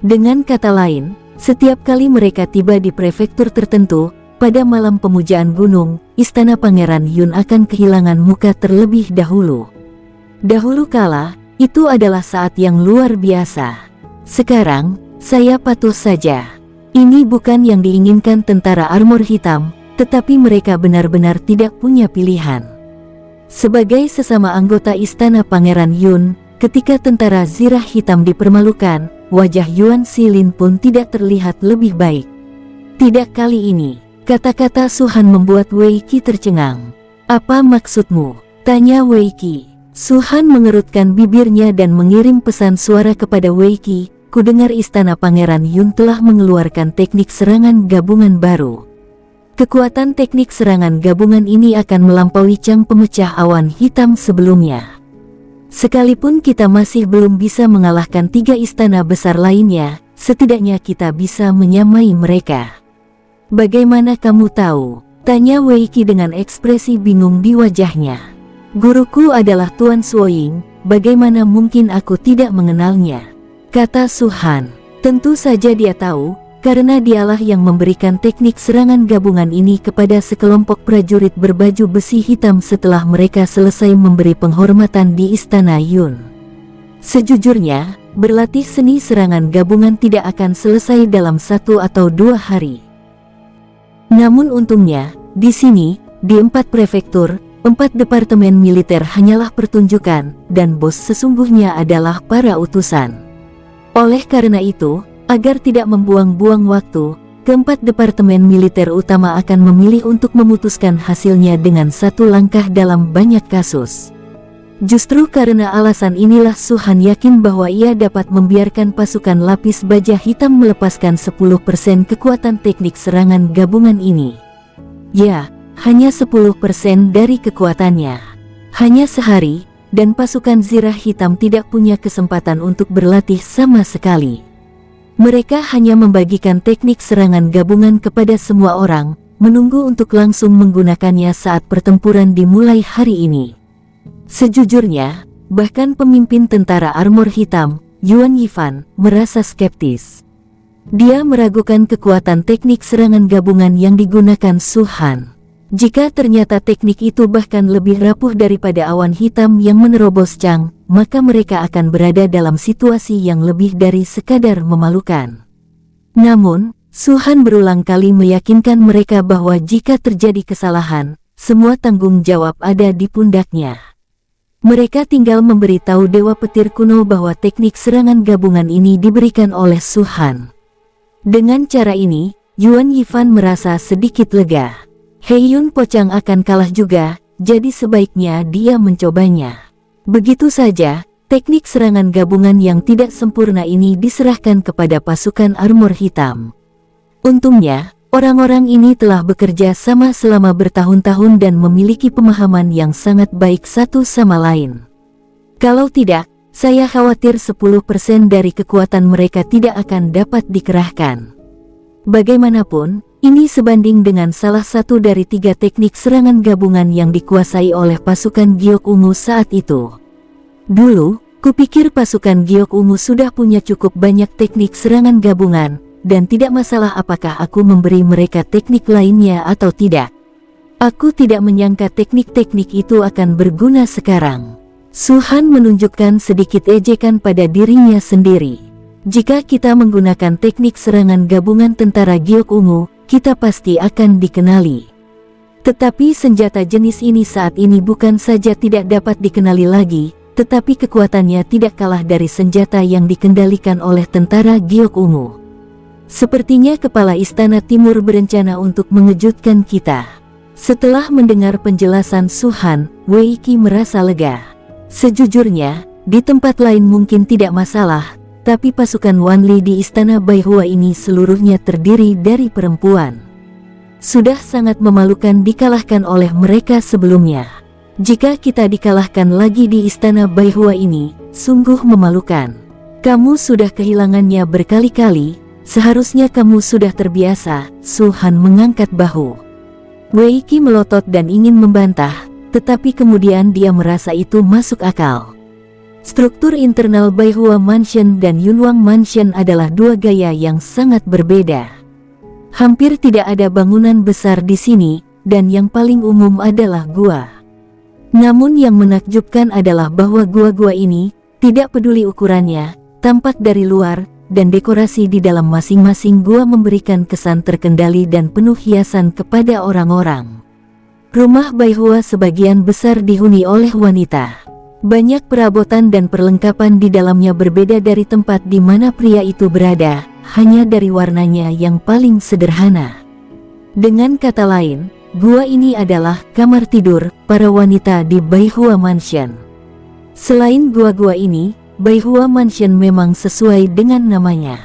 Speaker 1: Dengan kata lain, setiap kali mereka tiba di prefektur tertentu, pada malam pemujaan gunung, Istana Pangeran Yun akan kehilangan muka terlebih dahulu. Dahulu kala, itu adalah saat yang luar biasa. Sekarang, saya patuh saja. Ini bukan yang diinginkan tentara armor hitam, tetapi mereka benar-benar tidak punya pilihan. Sebagai sesama anggota Istana Pangeran Yun, ketika tentara Zirah Hitam dipermalukan, wajah Yuan Xilin pun tidak terlihat lebih baik. Tidak kali ini, kata-kata Su Han membuat Wei Qi tercengang. Apa maksudmu? Tanya Wei Qi. Su Han mengerutkan bibirnya dan mengirim pesan suara kepada Wei Qi. Kudengar Istana Pangeran Yun telah mengeluarkan teknik serangan gabungan baru. Kekuatan teknik serangan gabungan ini akan melampaui cang pemecah awan hitam sebelumnya. Sekalipun kita masih belum bisa mengalahkan 3 istana besar lainnya, setidaknya kita bisa menyamai mereka. Bagaimana kamu tahu? Tanya Wei Qi dengan ekspresi bingung di wajahnya. Guruku adalah Tuan Suoying, bagaimana mungkin aku tidak mengenalnya? Kata Su Han. Tentu saja dia tahu, karena dialah yang memberikan teknik serangan gabungan ini kepada sekelompok prajurit berbaju besi hitam setelah mereka selesai memberi penghormatan di Istana Yun. Sejujurnya, berlatih seni serangan gabungan tidak akan selesai dalam 1 atau 2 hari. Namun untungnya, di sini, di 4 prefektur, 4 departemen militer hanyalah pertunjukan, dan bos sesungguhnya adalah para utusan. Oleh karena itu, agar tidak membuang-buang waktu, keempat departemen militer utama akan memilih untuk memutuskan hasilnya dengan 1 langkah dalam banyak kasus. Justru karena alasan inilah Su Han yakin bahwa ia dapat membiarkan pasukan lapis baja hitam melepaskan 10% kekuatan teknik serangan gabungan ini. Ya, hanya 10% dari kekuatannya. Hanya sehari, dan pasukan Zirah Hitam tidak punya kesempatan untuk berlatih sama sekali. Mereka hanya membagikan teknik serangan gabungan kepada semua orang, menunggu untuk langsung menggunakannya saat pertempuran dimulai hari ini. Sejujurnya, bahkan pemimpin tentara armor hitam, Yuan Yifan, merasa skeptis. Dia meragukan kekuatan teknik serangan gabungan yang digunakan Su Han. Jika ternyata teknik itu bahkan lebih rapuh daripada awan hitam yang menerobos Chang, maka mereka akan berada dalam situasi yang lebih dari sekadar memalukan. Namun, Su Han berulang kali meyakinkan mereka bahwa jika terjadi kesalahan, semua tanggung jawab ada di pundaknya. Mereka tinggal memberitahu Dewa Petir kuno bahwa teknik serangan gabungan ini diberikan oleh Su Han. Dengan cara ini, Yuan Yifan merasa sedikit lega. He Yun Pochang akan kalah juga, jadi sebaiknya dia mencobanya. Begitu saja, teknik serangan gabungan yang tidak sempurna ini diserahkan kepada pasukan armor hitam. Untungnya, orang-orang ini telah bekerja sama selama bertahun-tahun dan memiliki pemahaman yang sangat baik satu sama lain. Kalau tidak, saya khawatir 10% dari kekuatan mereka tidak akan dapat dikerahkan. Bagaimanapun, ini sebanding dengan salah satu dari 3 teknik serangan gabungan yang dikuasai oleh pasukan Giok Ungu saat itu. Dulu, kupikir pasukan Giok Ungu sudah punya cukup banyak teknik serangan gabungan, dan tidak masalah apakah aku memberi mereka teknik lainnya atau tidak. Aku tidak menyangka teknik-teknik itu akan berguna sekarang. Su Han menunjukkan sedikit ejekan pada dirinya sendiri. Jika kita menggunakan teknik serangan gabungan tentara Giok Ungu, kita pasti akan dikenali. Tetapi senjata jenis ini saat ini bukan saja tidak dapat dikenali lagi, tetapi kekuatannya tidak kalah dari senjata yang dikendalikan oleh tentara Giok Ungu. Sepertinya Kepala Istana Timur berencana untuk mengejutkan kita. Setelah mendengar penjelasan Su Han, Wei Qi merasa lega. Sejujurnya, di tempat lain mungkin tidak masalah, tapi pasukan Wan Li di Istana Baihua ini seluruhnya terdiri dari perempuan. Sudah sangat memalukan dikalahkan oleh mereka sebelumnya. Jika kita dikalahkan lagi di Istana Baihua ini, sungguh memalukan. Kamu sudah kehilangannya berkali-kali, seharusnya kamu sudah terbiasa. Su Han mengangkat bahu. Wei Qi melotot dan ingin membantah, tetapi kemudian dia merasa itu masuk akal. Struktur internal Baihua Mansion dan Yunwang Mansion adalah 2 gaya yang sangat berbeda. Hampir tidak ada bangunan besar di sini, dan yang paling umum adalah gua. Namun yang menakjubkan adalah bahwa gua-gua ini, tidak peduli ukurannya, tampak dari luar, dan dekorasi di dalam masing-masing gua memberikan kesan terkendali dan penuh hiasan kepada orang-orang. Rumah Baihua sebagian besar dihuni oleh wanita. Banyak perabotan dan perlengkapan di dalamnya berbeda dari tempat di mana pria itu berada, hanya dari warnanya yang paling sederhana. Dengan kata lain, gua ini adalah kamar tidur para wanita di Baihua Mansion. Selain gua-gua ini, Baihua Mansion memang sesuai dengan namanya.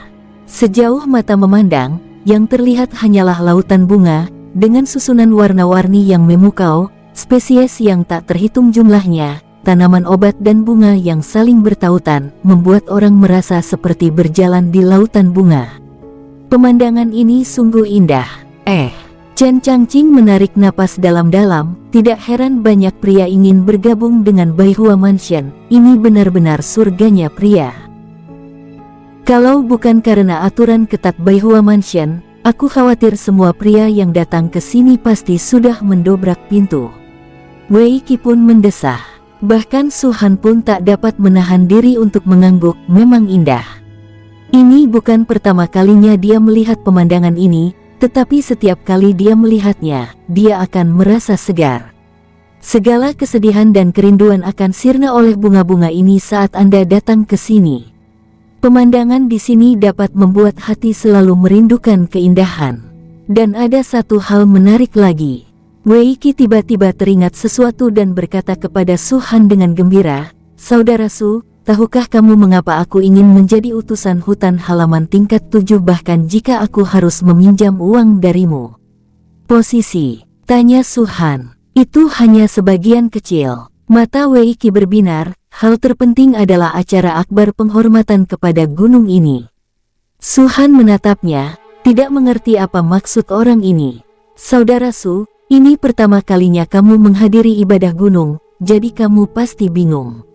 Speaker 1: Sejauh mata memandang, yang terlihat hanyalah lautan bunga, dengan susunan warna-warni yang memukau, spesies yang tak terhitung jumlahnya, tanaman obat dan bunga yang saling bertautan, membuat orang merasa seperti berjalan di lautan bunga. Pemandangan ini sungguh indah. Chen Changqing menarik napas dalam-dalam, tidak heran banyak pria ingin bergabung dengan Baihua Mansion, ini benar-benar surganya pria. Kalau bukan karena aturan ketat Baihua Mansion, aku khawatir semua pria yang datang ke sini pasti sudah mendobrak pintu. Wei Qi pun mendesah. Bahkan Su Han pun tak dapat menahan diri untuk mengangguk, memang indah. Ini bukan pertama kalinya dia melihat pemandangan ini, tetapi setiap kali dia melihatnya, dia akan merasa segar. Segala kesedihan dan kerinduan akan sirna oleh bunga-bunga ini saat Anda datang ke sini. Pemandangan di sini dapat membuat hati selalu merindukan keindahan. Dan ada satu hal menarik lagi. Wei Qi tiba-tiba teringat sesuatu dan berkata kepada Su Han dengan gembira, "Saudara Su, tahukah kamu mengapa aku ingin menjadi utusan hutan halaman tingkat 7 bahkan jika aku harus meminjam uang darimu?" "Posisi?" tanya Su Han. "Itu hanya sebagian kecil." Mata Wei Qi berbinar, hal terpenting adalah acara akbar penghormatan kepada gunung ini. Su Han menatapnya, tidak mengerti apa maksud orang ini. "Saudara Su, ini pertama kalinya kamu menghadiri ibadah gunung, jadi kamu pasti bingung.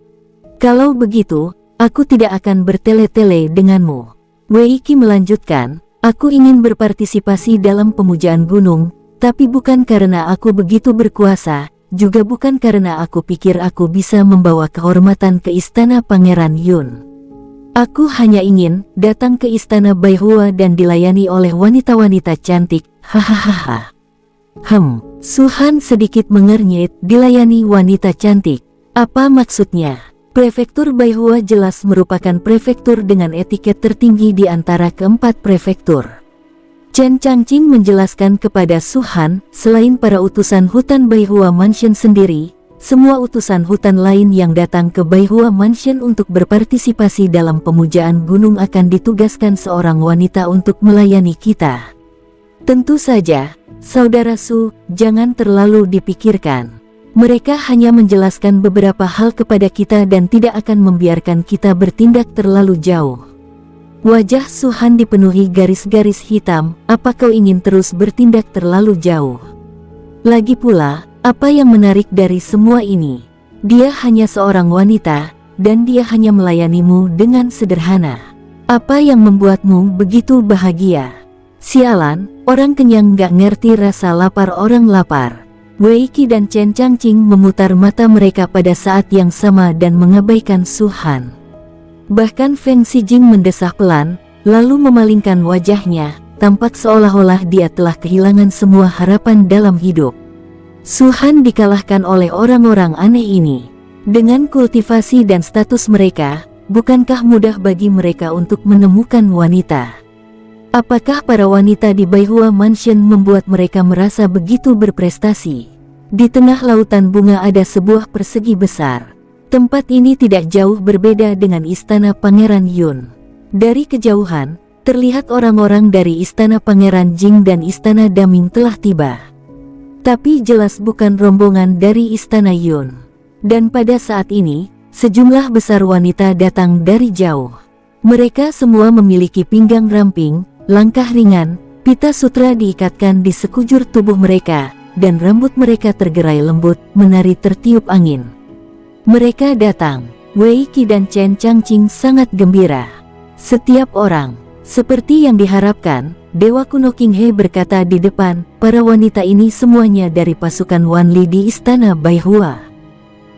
Speaker 1: Kalau begitu, aku tidak akan bertele-tele denganmu." Wei Qi melanjutkan, "Aku ingin berpartisipasi dalam pemujaan gunung, tapi bukan karena aku begitu berkuasa, juga bukan karena aku pikir aku bisa membawa kehormatan ke istana Pangeran Yun. Aku hanya ingin datang ke istana Baihua dan dilayani oleh wanita-wanita cantik, hahaha." Su-han sedikit mengernyit, dilayani wanita cantik. Apa maksudnya? Prefektur Baihua jelas merupakan prefektur dengan etiket tertinggi di antara keempat prefektur. Chen Changqing menjelaskan kepada Su-han, selain para utusan hutan Baihua Mansion sendiri, semua utusan hutan lain yang datang ke Baihua Mansion untuk berpartisipasi dalam pemujaan gunung akan ditugaskan seorang wanita untuk melayani kita. Tentu saja, Saudara Su, jangan terlalu dipikirkan. Mereka hanya menjelaskan beberapa hal kepada kita dan tidak akan membiarkan kita bertindak terlalu jauh. Wajah Su-han dipenuhi garis-garis hitam, apa kau ingin terus bertindak terlalu jauh? Lagi pula, apa yang menarik dari semua ini? Dia hanya seorang wanita, dan dia hanya melayanimu dengan sederhana. Apa yang membuatmu begitu bahagia? Sialan, orang kenyang gak ngerti rasa lapar orang lapar. Wei Qi dan Chen Changqing memutar mata mereka pada saat yang sama dan mengabaikan Su-han. Bahkan Feng Xijing mendesah pelan, lalu memalingkan wajahnya, tampak seolah-olah dia telah kehilangan semua harapan dalam hidup. Su-han dikalahkan oleh orang-orang aneh ini. Dengan kultivasi dan status mereka, bukankah mudah bagi mereka untuk menemukan wanita? Apakah para wanita di Baihua Mansion membuat mereka merasa begitu berprestasi? Di tengah lautan bunga ada sebuah persegi besar. Tempat ini tidak jauh berbeda dengan istana Pangeran Yun. Dari kejauhan, terlihat orang-orang dari istana Pangeran Jing dan istana Daming telah tiba. Tapi jelas bukan rombongan dari istana Yun. Dan pada saat ini, sejumlah besar wanita datang dari jauh. Mereka semua memiliki pinggang ramping, langkah ringan, pita sutra diikatkan di sekujur tubuh mereka, dan rambut mereka tergerai lembut, menari tertiup angin. Mereka datang. Wei Qi dan Chen Changqing sangat gembira. Setiap orang, seperti yang diharapkan, Dewa Kuno King He berkata di depan, para wanita ini semuanya dari pasukan Wan Li di istana Baihua.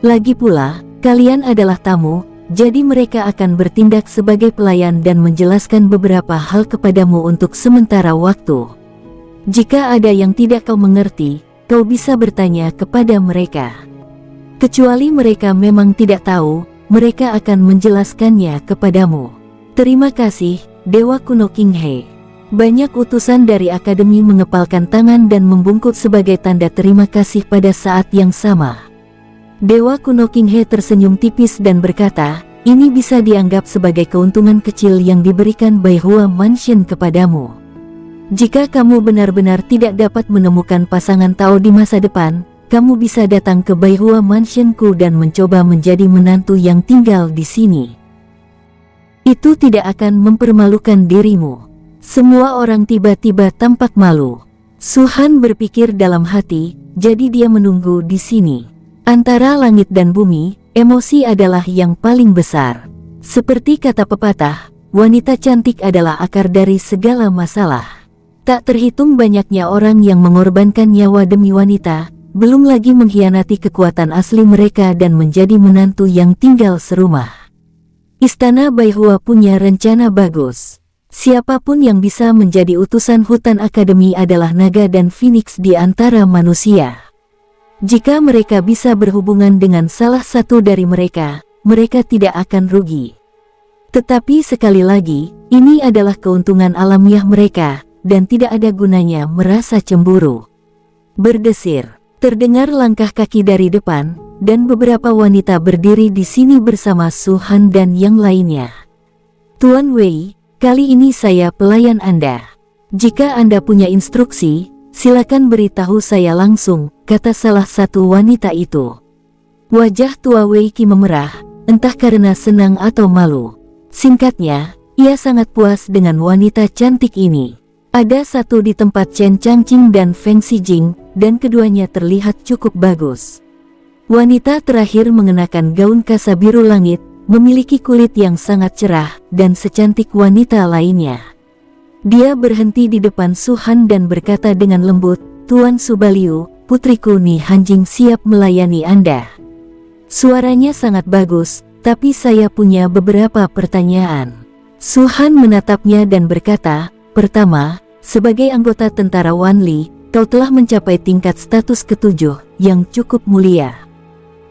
Speaker 1: Lagi pula, kalian adalah tamu, jadi mereka akan bertindak sebagai pelayan dan menjelaskan beberapa hal kepadamu untuk sementara waktu. Jika ada yang tidak kau mengerti, kau bisa bertanya kepada mereka. Kecuali mereka memang tidak tahu, mereka akan menjelaskannya kepadamu. Terima kasih, Dewa Kuno King He. Banyak utusan dari akademi mengepalkan tangan dan membungkuk sebagai tanda terima kasih pada saat yang sama. Dewa Kuno King He tersenyum tipis dan berkata, ini bisa dianggap sebagai keuntungan kecil yang diberikan Baihua Mansion kepadamu. Jika kamu benar-benar tidak dapat menemukan pasangan Tao di masa depan, kamu bisa datang ke Baihua Mansionku dan mencoba menjadi menantu yang tinggal di sini. Itu tidak akan mempermalukan dirimu. Semua orang tiba-tiba tampak malu. Su-han berpikir dalam hati, jadi dia menunggu di sini. Antara langit dan bumi, emosi adalah yang paling besar. Seperti kata pepatah, wanita cantik adalah akar dari segala masalah. Tak terhitung banyaknya orang yang mengorbankan nyawa demi wanita, belum lagi mengkhianati kekuatan asli mereka dan menjadi menantu yang tinggal serumah. Istana Baihua punya rencana bagus. Siapapun yang bisa menjadi utusan hutan akademi adalah naga dan phoenix di antara manusia. Jika mereka bisa berhubungan dengan salah satu dari mereka, mereka tidak akan rugi. Tetapi sekali lagi, ini adalah keuntungan alamiah mereka, dan tidak ada gunanya merasa cemburu. Berdesir. Terdengar langkah kaki dari depan, dan beberapa wanita berdiri di sini bersama Su-han dan yang lainnya. Tuan Wei, kali ini saya pelayan Anda. Jika Anda punya instruksi, silakan beritahu saya langsung, kata salah satu wanita itu. Wajah tua Wei Qi memerah, entah karena senang atau malu. Singkatnya, ia sangat puas dengan wanita cantik ini. Ada satu di tempat Chen Changqing dan Feng Xijing, dan keduanya terlihat cukup bagus. Wanita terakhir mengenakan gaun kasa biru langit, memiliki kulit yang sangat cerah, dan secantik wanita lainnya. Dia berhenti di depan Su-han dan berkata dengan lembut, Tuan Subaliu, putriku Ni Hanjing siap melayani Anda. Suaranya sangat bagus, tapi saya punya beberapa pertanyaan. Su-han menatapnya dan berkata, pertama, sebagai anggota tentara Wan Li, kau telah mencapai tingkat status ketujuh yang cukup mulia.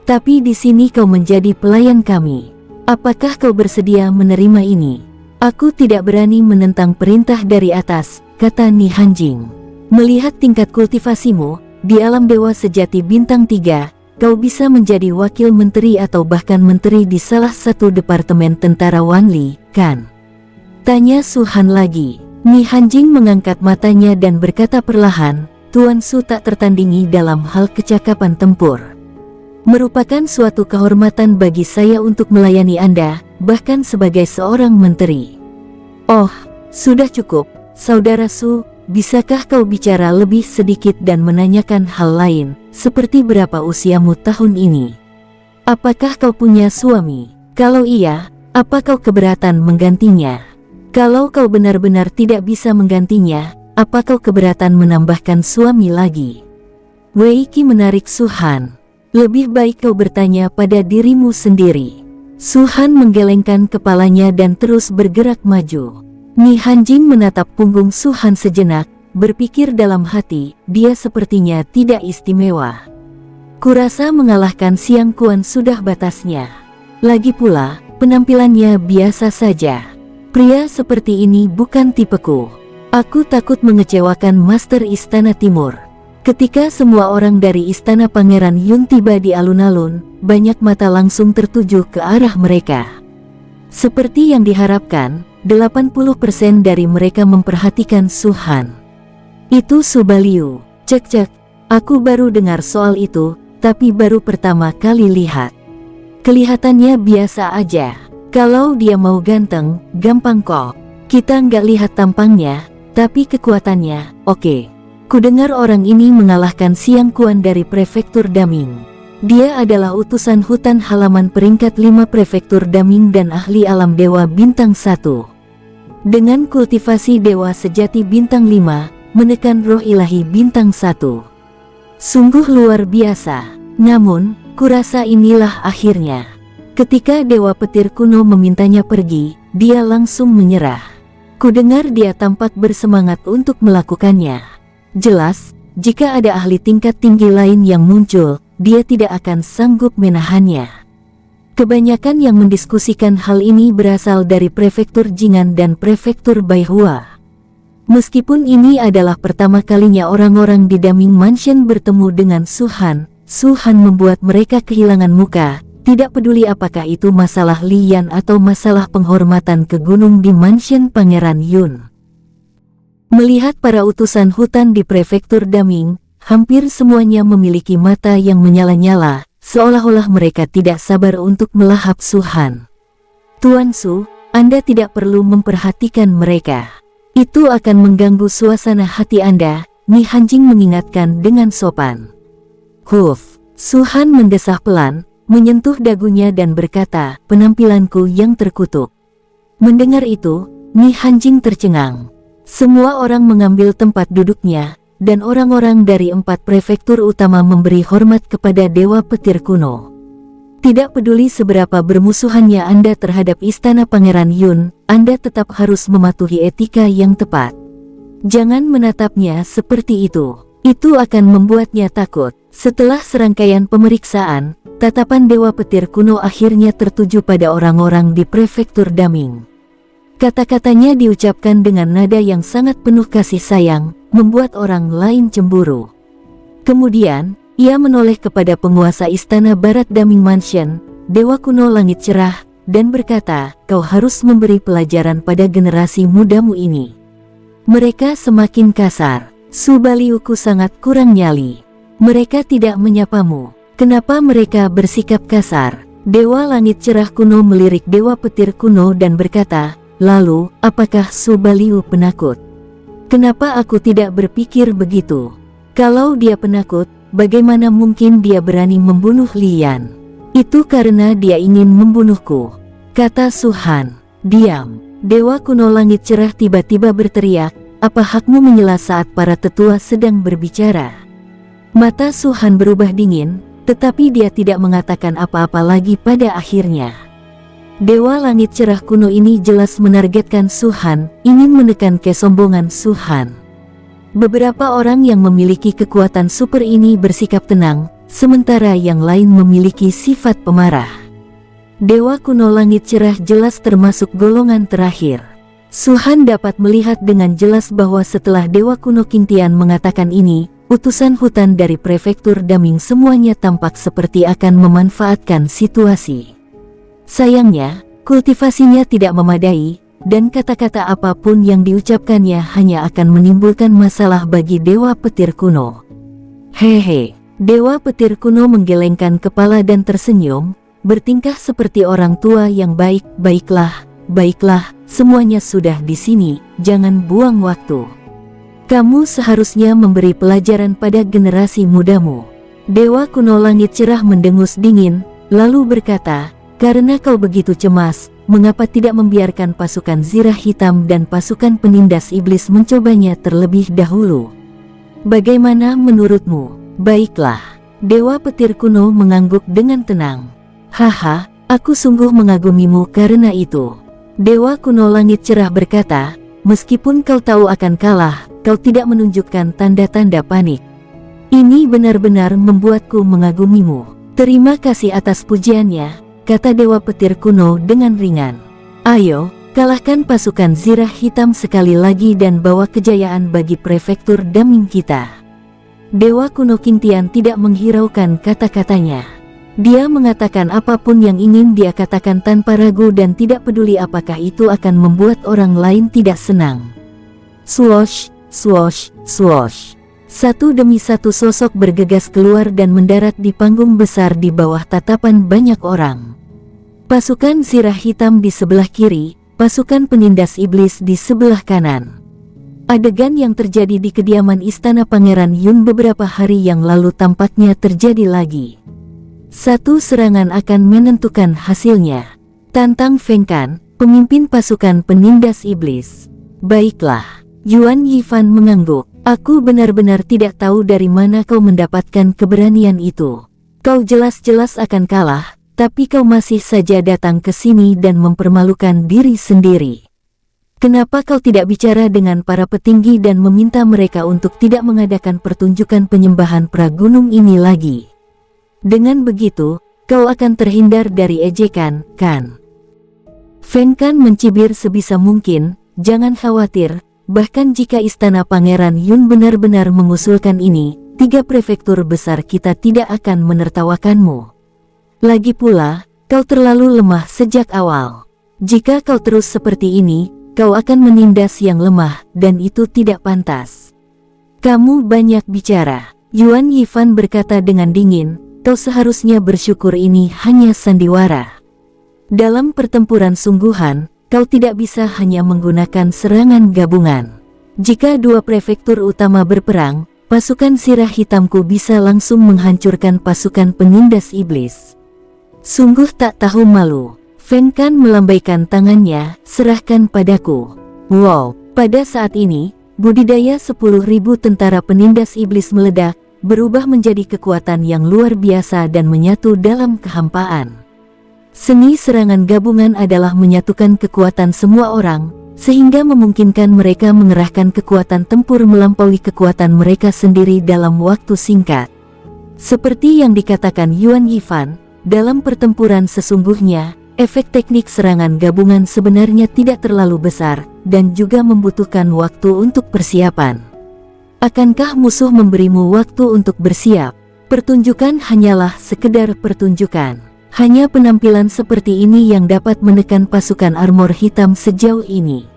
Speaker 1: Tapi di sini kau menjadi pelayan kami. Apakah kau bersedia menerima ini? Aku tidak berani menentang perintah dari atas, kata Ni Hanjing. Melihat tingkat kultivasimu, di alam dewa sejati bintang 3, kau bisa menjadi wakil menteri atau bahkan menteri di salah satu departemen tentara Wanli, kan? Tanya Su Han lagi. Ni Hanjing mengangkat matanya dan berkata perlahan, Tuan Su tak tertandingi dalam hal kecakapan tempur. Merupakan suatu kehormatan bagi saya untuk melayani Anda, bahkan sebagai seorang menteri. Oh, sudah cukup, Saudara Su, bisakah kau bicara lebih sedikit dan menanyakan hal lain, seperti berapa usiamu tahun ini? Apakah kau punya suami? Kalau iya, apa kau keberatan menggantinya? Kalau kau benar-benar tidak bisa menggantinya, apa kau keberatan menambahkan suami lagi? Wei Qi menarik Su Han. Lebih baik kau bertanya pada dirimu sendiri. Su Han menggelengkan kepalanya dan terus bergerak maju. Ni Hanjing menatap punggung Su Han sejenak, berpikir dalam hati, dia sepertinya tidak istimewa. Kurasa mengalahkan Siang Kuan sudah batasnya. Lagi pula, penampilannya biasa saja. Pria seperti ini bukan tipeku. Aku takut mengecewakan Master Istana Timur. Ketika semua orang dari Istana Pangeran Yun tiba di alun-alun, banyak mata langsung tertuju ke arah mereka. Seperti yang diharapkan, 80% dari mereka memperhatikan Su Han. Itu Su Baliu. Cek, aku baru dengar soal itu, tapi baru pertama kali lihat. Kelihatannya biasa aja. Kalau dia mau ganteng, gampang kok. Kita nggak lihat tampangnya, tapi kekuatannya, oke. Kudengar orang ini mengalahkan Siang Kuan dari Prefektur Daming. Dia adalah utusan hutan halaman peringkat 5 Prefektur Daming dan ahli alam dewa bintang 1. Dengan kultivasi dewa sejati bintang 5, menekan roh ilahi bintang 1. Sungguh luar biasa. Namun, kurasa inilah akhirnya. Ketika Dewa Petir kuno memintanya pergi, dia langsung menyerah. Kudengar dia tampak bersemangat untuk melakukannya. Jelas, jika ada ahli tingkat tinggi lain yang muncul, dia tidak akan sanggup menahannya. Kebanyakan yang mendiskusikan hal ini berasal dari Prefektur Jingan dan Prefektur Baihua. Meskipun ini adalah pertama kalinya orang-orang di Daming Mansion bertemu dengan Su Han membuat mereka kehilangan muka. Tidak peduli apakah itu masalah Lian atau masalah penghormatan ke gunung di Mansion Pangeran Yun. Melihat para utusan hutan di Prefektur Daming, hampir semuanya memiliki mata yang menyala-nyala, seolah-olah mereka tidak sabar untuk melahap Su Han. Tuan Su, Anda tidak perlu memperhatikan mereka. Itu akan mengganggu suasana hati Anda, Ni Hanjing mengingatkan dengan sopan. Su Han mendesah pelan, menyentuh dagunya dan berkata, penampilanku yang terkutuk. Mendengar itu, Ni Hanjing tercengang. Semua orang mengambil tempat duduknya, dan orang-orang dari 4 prefektur utama memberi hormat kepada Dewa Petir kuno. Tidak peduli seberapa bermusuhannya Anda terhadap Istana Pangeran Yun, Anda tetap harus mematuhi etika yang tepat. Jangan menatapnya seperti itu. Itu akan membuatnya takut. Setelah serangkaian pemeriksaan, tatapan Dewa Petir kuno akhirnya tertuju pada orang-orang di Prefektur Daming. Kata-katanya diucapkan dengan nada yang sangat penuh kasih sayang, membuat orang lain cemburu. Kemudian, ia menoleh kepada penguasa Istana Barat Daming Mansion, Dewa Kuno Langit Cerah, dan berkata, kau harus memberi pelajaran pada generasi mudamu ini. Mereka semakin kasar. Su Baliuku sangat kurang nyali. Mereka tidak menyapamu. Kenapa mereka bersikap kasar? Dewa Langit Cerah kuno melirik Dewa Petir kuno dan berkata, lalu, apakah Su Baliu penakut? Kenapa aku tidak berpikir begitu? Kalau dia penakut, bagaimana mungkin dia berani membunuh Lian? Itu karena dia ingin membunuhku, kata Su Han. Diam. Dewa Kuno Langit Cerah tiba-tiba berteriak, apa hakmu menyela saat para tetua sedang berbicara? Mata Su Han berubah dingin, tetapi dia tidak mengatakan apa-apa lagi pada akhirnya. Dewa Langit Cerah kuno ini jelas menargetkan Su Han, ingin menekan kesombongan Su Han. Beberapa orang yang memiliki kekuatan super ini bersikap tenang, sementara yang lain memiliki sifat pemarah. Dewa kuno langit cerah jelas termasuk golongan terakhir. Suhan dapat melihat dengan jelas bahwa setelah Dewa kuno Qingtian mengatakan ini, utusan hutan dari prefektur Daming semuanya tampak seperti akan memanfaatkan situasi. Sayangnya, kultivasinya tidak memadai, dan kata-kata apapun yang diucapkannya hanya akan menimbulkan masalah bagi Dewa Petir kuno. Hehe, Dewa Petir kuno menggelengkan kepala dan tersenyum, bertingkah seperti orang tua yang baik. Baiklah, semuanya sudah di sini, jangan buang waktu. Kamu seharusnya memberi pelajaran pada generasi mudamu. Dewa kuno langit cerah mendengus dingin, lalu berkata, karena kau begitu cemas, mengapa tidak membiarkan pasukan zirah hitam dan pasukan penindas iblis mencobanya terlebih dahulu? Bagaimana menurutmu? Baiklah. Dewa Petir kuno mengangguk dengan tenang. Haha, aku sungguh mengagumimu karena itu. Dewa kuno langit cerah berkata, meskipun kau tahu akan kalah, kau tidak menunjukkan tanda-tanda panik. Ini benar-benar membuatku mengagumimu. Terima kasih atas pujiannya, kata Dewa Petir kuno dengan ringan. Ayo, kalahkan pasukan zirah hitam sekali lagi dan bawa kejayaan bagi prefektur Daming kita. Dewa kuno Qingtian tidak menghiraukan kata-katanya. Dia mengatakan apapun yang ingin dia katakan tanpa ragu dan tidak peduli apakah itu akan membuat orang lain tidak senang. Swoosh, swoosh, swoosh. Satu demi satu sosok bergegas keluar dan mendarat di panggung besar di bawah tatapan banyak orang. Pasukan zirah hitam di sebelah kiri, pasukan penindas iblis di sebelah kanan. Adegan yang terjadi di kediaman Istana Pangeran Yun beberapa hari yang lalu tampaknya terjadi lagi. Satu serangan akan menentukan hasilnya. Tantang Feng Kan, pemimpin pasukan penindas iblis. Baiklah, Yuan Yifan mengangguk. Aku benar-benar tidak tahu dari mana kau mendapatkan keberanian itu. Kau jelas-jelas akan kalah, tapi kau masih saja datang ke sini dan mempermalukan diri sendiri. Kenapa kau tidak bicara dengan para petinggi dan meminta mereka untuk tidak mengadakan pertunjukan penyembahan pragunung ini lagi? Dengan begitu, kau akan terhindar dari ejekan, kan? Feng Kan mencibir sebisa mungkin, jangan khawatir, bahkan jika Istana Pangeran Yun benar-benar mengusulkan ini, 3 prefektur besar kita tidak akan menertawakanmu. Lagi pula, kau terlalu lemah sejak awal. Jika kau terus seperti ini, kau akan menindas yang lemah, dan itu tidak pantas. Kamu banyak bicara, Yuan Yifan berkata dengan dingin. Kau seharusnya bersyukur ini hanya sandiwara. Dalam pertempuran sungguhan, kau tidak bisa hanya menggunakan serangan gabungan. Jika 2 prefektur utama berperang, pasukan zirah hitamku bisa langsung menghancurkan pasukan penindas iblis. Sungguh tak tahu malu. Feng Kan melambaikan tangannya, serahkan padaku. Wow, pada saat ini, budidaya 10.000 tentara penindas iblis meledak, berubah menjadi kekuatan yang luar biasa dan menyatu dalam kehampaan. Seni serangan gabungan adalah menyatukan kekuatan semua orang, sehingga memungkinkan mereka mengerahkan kekuatan tempur melampaui kekuatan mereka sendiri dalam waktu singkat. Seperti yang dikatakan Yuan Yifan, dalam pertempuran sesungguhnya, efek teknik serangan gabungan sebenarnya tidak terlalu besar, dan juga membutuhkan waktu untuk persiapan. Akankah musuh memberimu waktu untuk bersiap? Pertunjukan hanyalah sekedar pertunjukan. Hanya penampilan seperti ini yang dapat menekan pasukan armor hitam sejauh ini.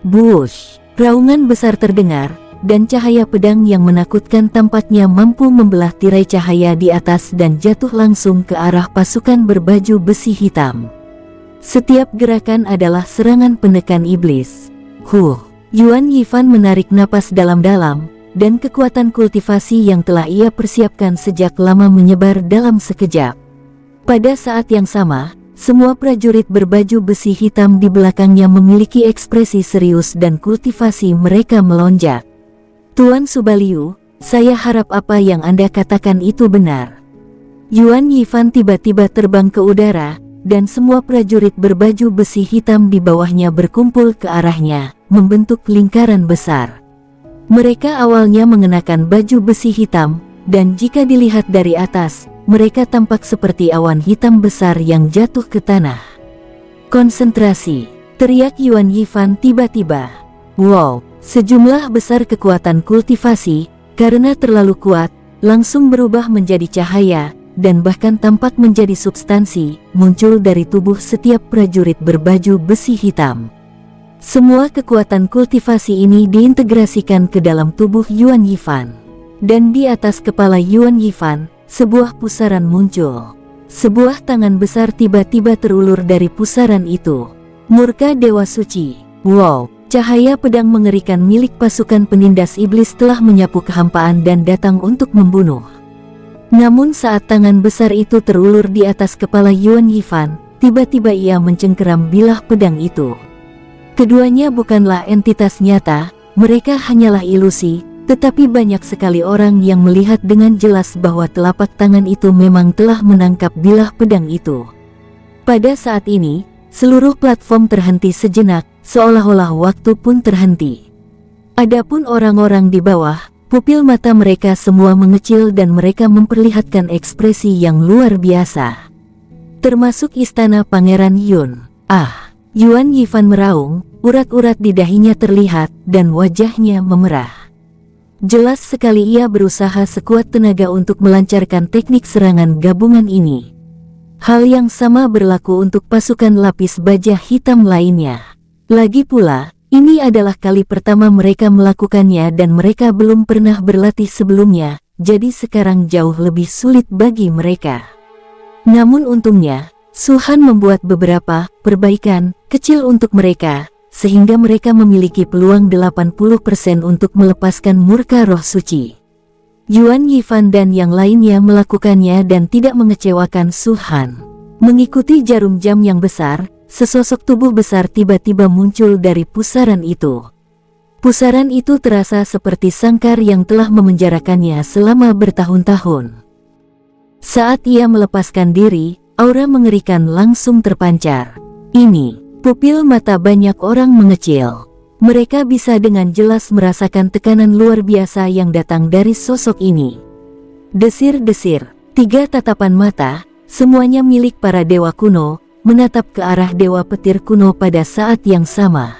Speaker 1: Buush! Raungan besar terdengar, dan cahaya pedang yang menakutkan tampaknya mampu membelah tirai cahaya di atas dan jatuh langsung ke arah pasukan berbaju besi hitam. Setiap gerakan adalah serangan penekan iblis. Yuan Yifan menarik napas dalam-dalam, dan kekuatan kultivasi yang telah ia persiapkan sejak lama menyebar dalam sekejap. Pada saat yang sama, semua prajurit berbaju besi hitam di belakangnya memiliki ekspresi serius dan kultivasi mereka melonjak. Tuan Subaliu, saya harap apa yang Anda katakan itu benar. Yuan Yifan tiba-tiba terbang ke udara, dan semua prajurit berbaju besi hitam di bawahnya berkumpul ke arahnya, membentuk lingkaran besar. Mereka awalnya mengenakan baju besi hitam, dan jika dilihat dari atas, mereka tampak seperti awan hitam besar yang jatuh ke tanah. "Konsentrasi!" teriak Yuan Yifan tiba-tiba. Wow, sejumlah besar kekuatan kultivasi, karena terlalu kuat, langsung berubah menjadi cahaya, dan bahkan tampak menjadi substansi, muncul dari tubuh setiap prajurit berbaju besi hitam. Semua kekuatan kultivasi ini diintegrasikan ke dalam tubuh Yuan Yifan. Dan di atas kepala Yuan Yifan, sebuah pusaran muncul. Sebuah tangan besar tiba-tiba terulur dari pusaran itu. Murka Dewa Suci. Wow, cahaya pedang mengerikan milik pasukan penindas iblis telah menyapu kehampaan dan datang untuk membunuh. Namun saat tangan besar itu terulur di atas kepala Yuan Yifan, tiba-tiba ia mencengkeram bilah pedang itu. Keduanya bukanlah entitas nyata, mereka hanyalah ilusi, tetapi banyak sekali orang yang melihat dengan jelas bahwa telapak tangan itu memang telah menangkap bilah pedang itu. Pada saat ini, seluruh platform terhenti sejenak, seolah-olah waktu pun terhenti. Adapun orang-orang di bawah, pupil mata mereka semua mengecil dan mereka memperlihatkan ekspresi yang luar biasa. Termasuk istana Pangeran Yun. Yuan Yifan meraung, urat-urat di dahinya terlihat, dan wajahnya memerah. Jelas sekali ia berusaha sekuat tenaga untuk melancarkan teknik serangan gabungan ini. Hal yang sama berlaku untuk pasukan lapis baja hitam lainnya. Lagi pula, ini adalah kali pertama mereka melakukannya dan mereka belum pernah berlatih sebelumnya, jadi sekarang jauh lebih sulit bagi mereka. Namun untungnya, Su Han membuat beberapa perbaikan kecil untuk mereka, sehingga mereka memiliki peluang 80% untuk melepaskan murka roh suci. Yuan Yifan dan yang lainnya melakukannya dan tidak mengecewakan Su Han. Mengikuti jarum jam yang besar, sesosok tubuh besar tiba-tiba muncul dari pusaran itu. Pusaran itu terasa seperti sangkar yang telah memenjarakannya selama bertahun-tahun. Saat ia melepaskan diri, aura mengerikan langsung terpancar. Ini, pupil mata banyak orang mengecil. Mereka bisa dengan jelas merasakan tekanan luar biasa yang datang dari sosok ini. Desir-desir, 3 tatapan mata, semuanya milik para dewa kuno, menatap ke arah dewa petir kuno pada saat yang sama.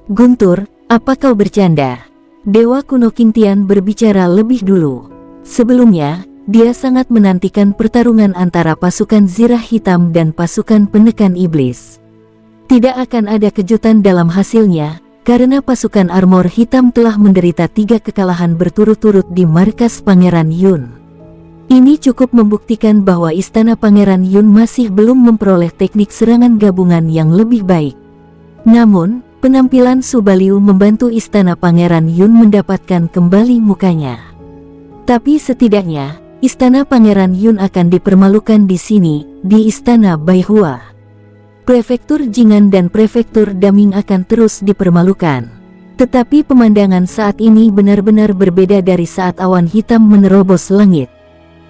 Speaker 1: "Guntur, apa kau bercanda?" Dewa kuno Qingtian berbicara lebih dulu. Sebelumnya, dia sangat menantikan pertarungan antara pasukan Zirah Hitam dan pasukan penekan iblis. Tidak akan ada kejutan dalam hasilnya, karena pasukan armor hitam telah menderita 3 kekalahan berturut-turut di markas Pangeran Yun. Ini cukup membuktikan bahwa istana Pangeran Yun masih belum memperoleh teknik serangan gabungan yang lebih baik. Namun, penampilan Su Baliu membantu istana Pangeran Yun mendapatkan kembali mukanya. Tapi setidaknya, istana Pangeran Yun akan dipermalukan di sini, di istana Baihua. Prefektur Jing'an dan Prefektur Daming akan terus dipermalukan. Tetapi pemandangan saat ini benar-benar berbeda dari saat awan hitam menerobos langit.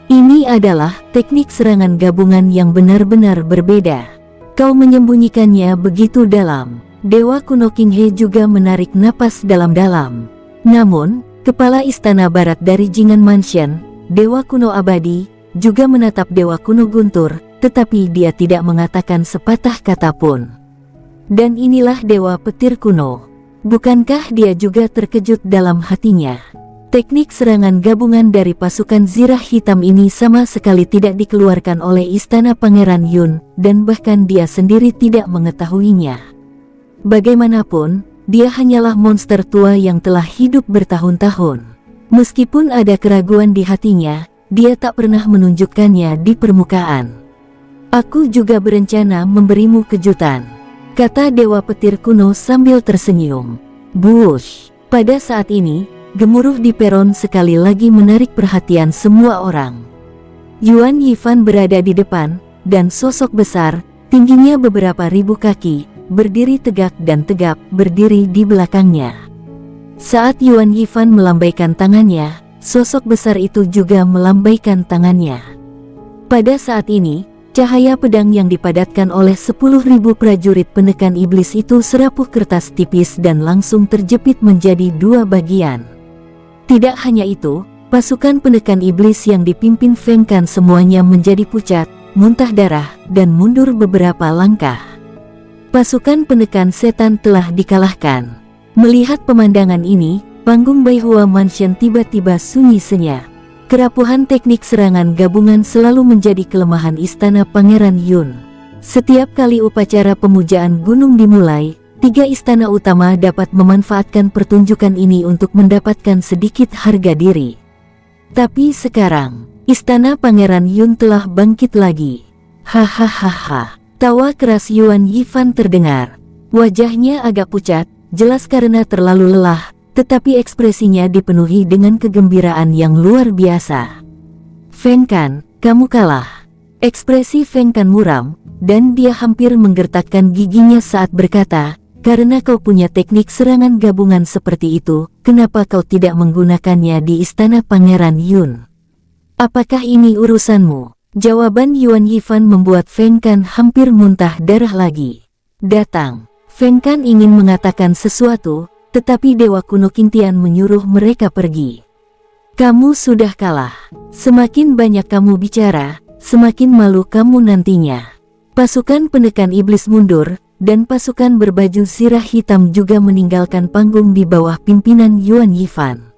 Speaker 1: Ini adalah teknik serangan gabungan yang benar-benar berbeda. Kau menyembunyikannya begitu dalam. Dewa kuno Qinghe juga menarik napas dalam-dalam. Namun, kepala istana barat dari Jing'an Mansion, Dewa kuno abadi, juga menatap Dewa kuno Guntur, tetapi dia tidak mengatakan sepatah kata pun. Dan inilah Dewa Petir kuno. Bukankah dia juga terkejut dalam hatinya? Teknik serangan gabungan dari pasukan Zirah Hitam ini sama sekali tidak dikeluarkan oleh istana Pangeran Yun, dan bahkan dia sendiri tidak mengetahuinya. Bagaimanapun, dia hanyalah monster tua yang telah hidup bertahun-tahun. Meskipun ada keraguan di hatinya, dia tak pernah menunjukkannya di permukaan. "Aku juga berencana memberimu kejutan," kata Dewa Petir kuno sambil tersenyum. Bush. Pada saat ini, gemuruh di peron sekali lagi menarik perhatian semua orang. Yuan Yifan berada di depan, dan sosok besar, tingginya beberapa ribu kaki, berdiri tegak dan tegap, berdiri di belakangnya. Saat Yuan Yifan melambaikan tangannya, sosok besar itu juga melambaikan tangannya. Pada saat ini, cahaya pedang yang dipadatkan oleh 10.000 prajurit penekan iblis itu serapuh kertas tipis dan langsung terjepit menjadi 2 bagian. Tidak hanya itu, pasukan penekan iblis yang dipimpin Feng Kan semuanya menjadi pucat, muntah darah, dan mundur beberapa langkah. Pasukan penekan setan telah dikalahkan. Melihat pemandangan ini, panggung Baihua Mansion tiba-tiba sunyi senyap. Kerapuhan teknik serangan gabungan selalu menjadi kelemahan istana Pangeran Yun. Setiap kali upacara pemujaan gunung dimulai, 3 istana utama dapat memanfaatkan pertunjukan ini untuk mendapatkan sedikit harga diri. Tapi sekarang, istana Pangeran Yun telah bangkit lagi. Hahaha. Tawa keras Yuan Yifan terdengar. Wajahnya agak pucat, jelas karena terlalu lelah, tetapi ekspresinya dipenuhi dengan kegembiraan yang luar biasa. Feng Kan, kamu kalah. Ekspresi Feng Kan muram, dan dia hampir menggertakkan giginya saat berkata, karena kau punya teknik serangan gabungan seperti itu, kenapa kau tidak menggunakannya di istana Pangeran Yun? Apakah ini urusanmu? Jawaban Yuan Yifan membuat Feng Kan hampir muntah darah lagi. Datang. Feng Kan ingin mengatakan sesuatu, tetapi Dewa Kuno Qingtian menyuruh mereka pergi. Kamu sudah kalah. Semakin banyak kamu bicara, semakin malu kamu nantinya. Pasukan penekan iblis mundur, dan pasukan berbaju sirah hitam juga meninggalkan panggung di bawah pimpinan Yuan Yifan.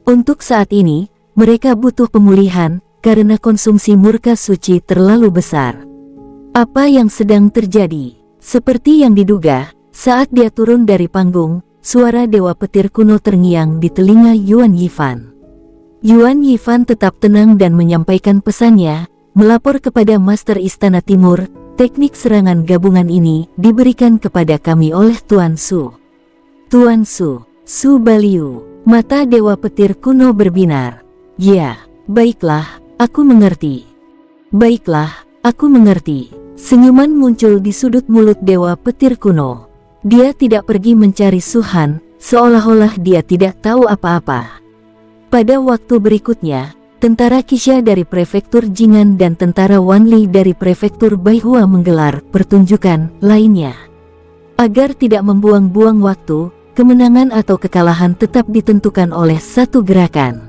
Speaker 1: Untuk saat ini, mereka butuh pemulihan, karena konsumsi murka suci terlalu besar. Apa yang sedang terjadi? Seperti yang diduga, saat dia turun dari panggung, suara Dewa Petir kuno terngiang di telinga Yuan Yifan. Yuan Yifan tetap tenang dan menyampaikan pesannya, melapor kepada Master Istana Timur, teknik serangan gabungan ini diberikan kepada kami oleh Tuan Su. Tuan Su, Su Baliu. Mata Dewa Petir kuno berbinar. Ya, baiklah, aku mengerti. Baiklah, aku mengerti. Senyuman muncul di sudut mulut Dewa Petir kuno. Dia tidak pergi mencari Suhan, seolah-olah dia tidak tahu apa-apa. Pada waktu berikutnya, tentara Qixia dari prefektur Jing'an dan tentara Wanli dari prefektur Baihua menggelar pertunjukan lainnya. Agar tidak membuang-buang waktu, kemenangan atau kekalahan tetap ditentukan oleh satu gerakan.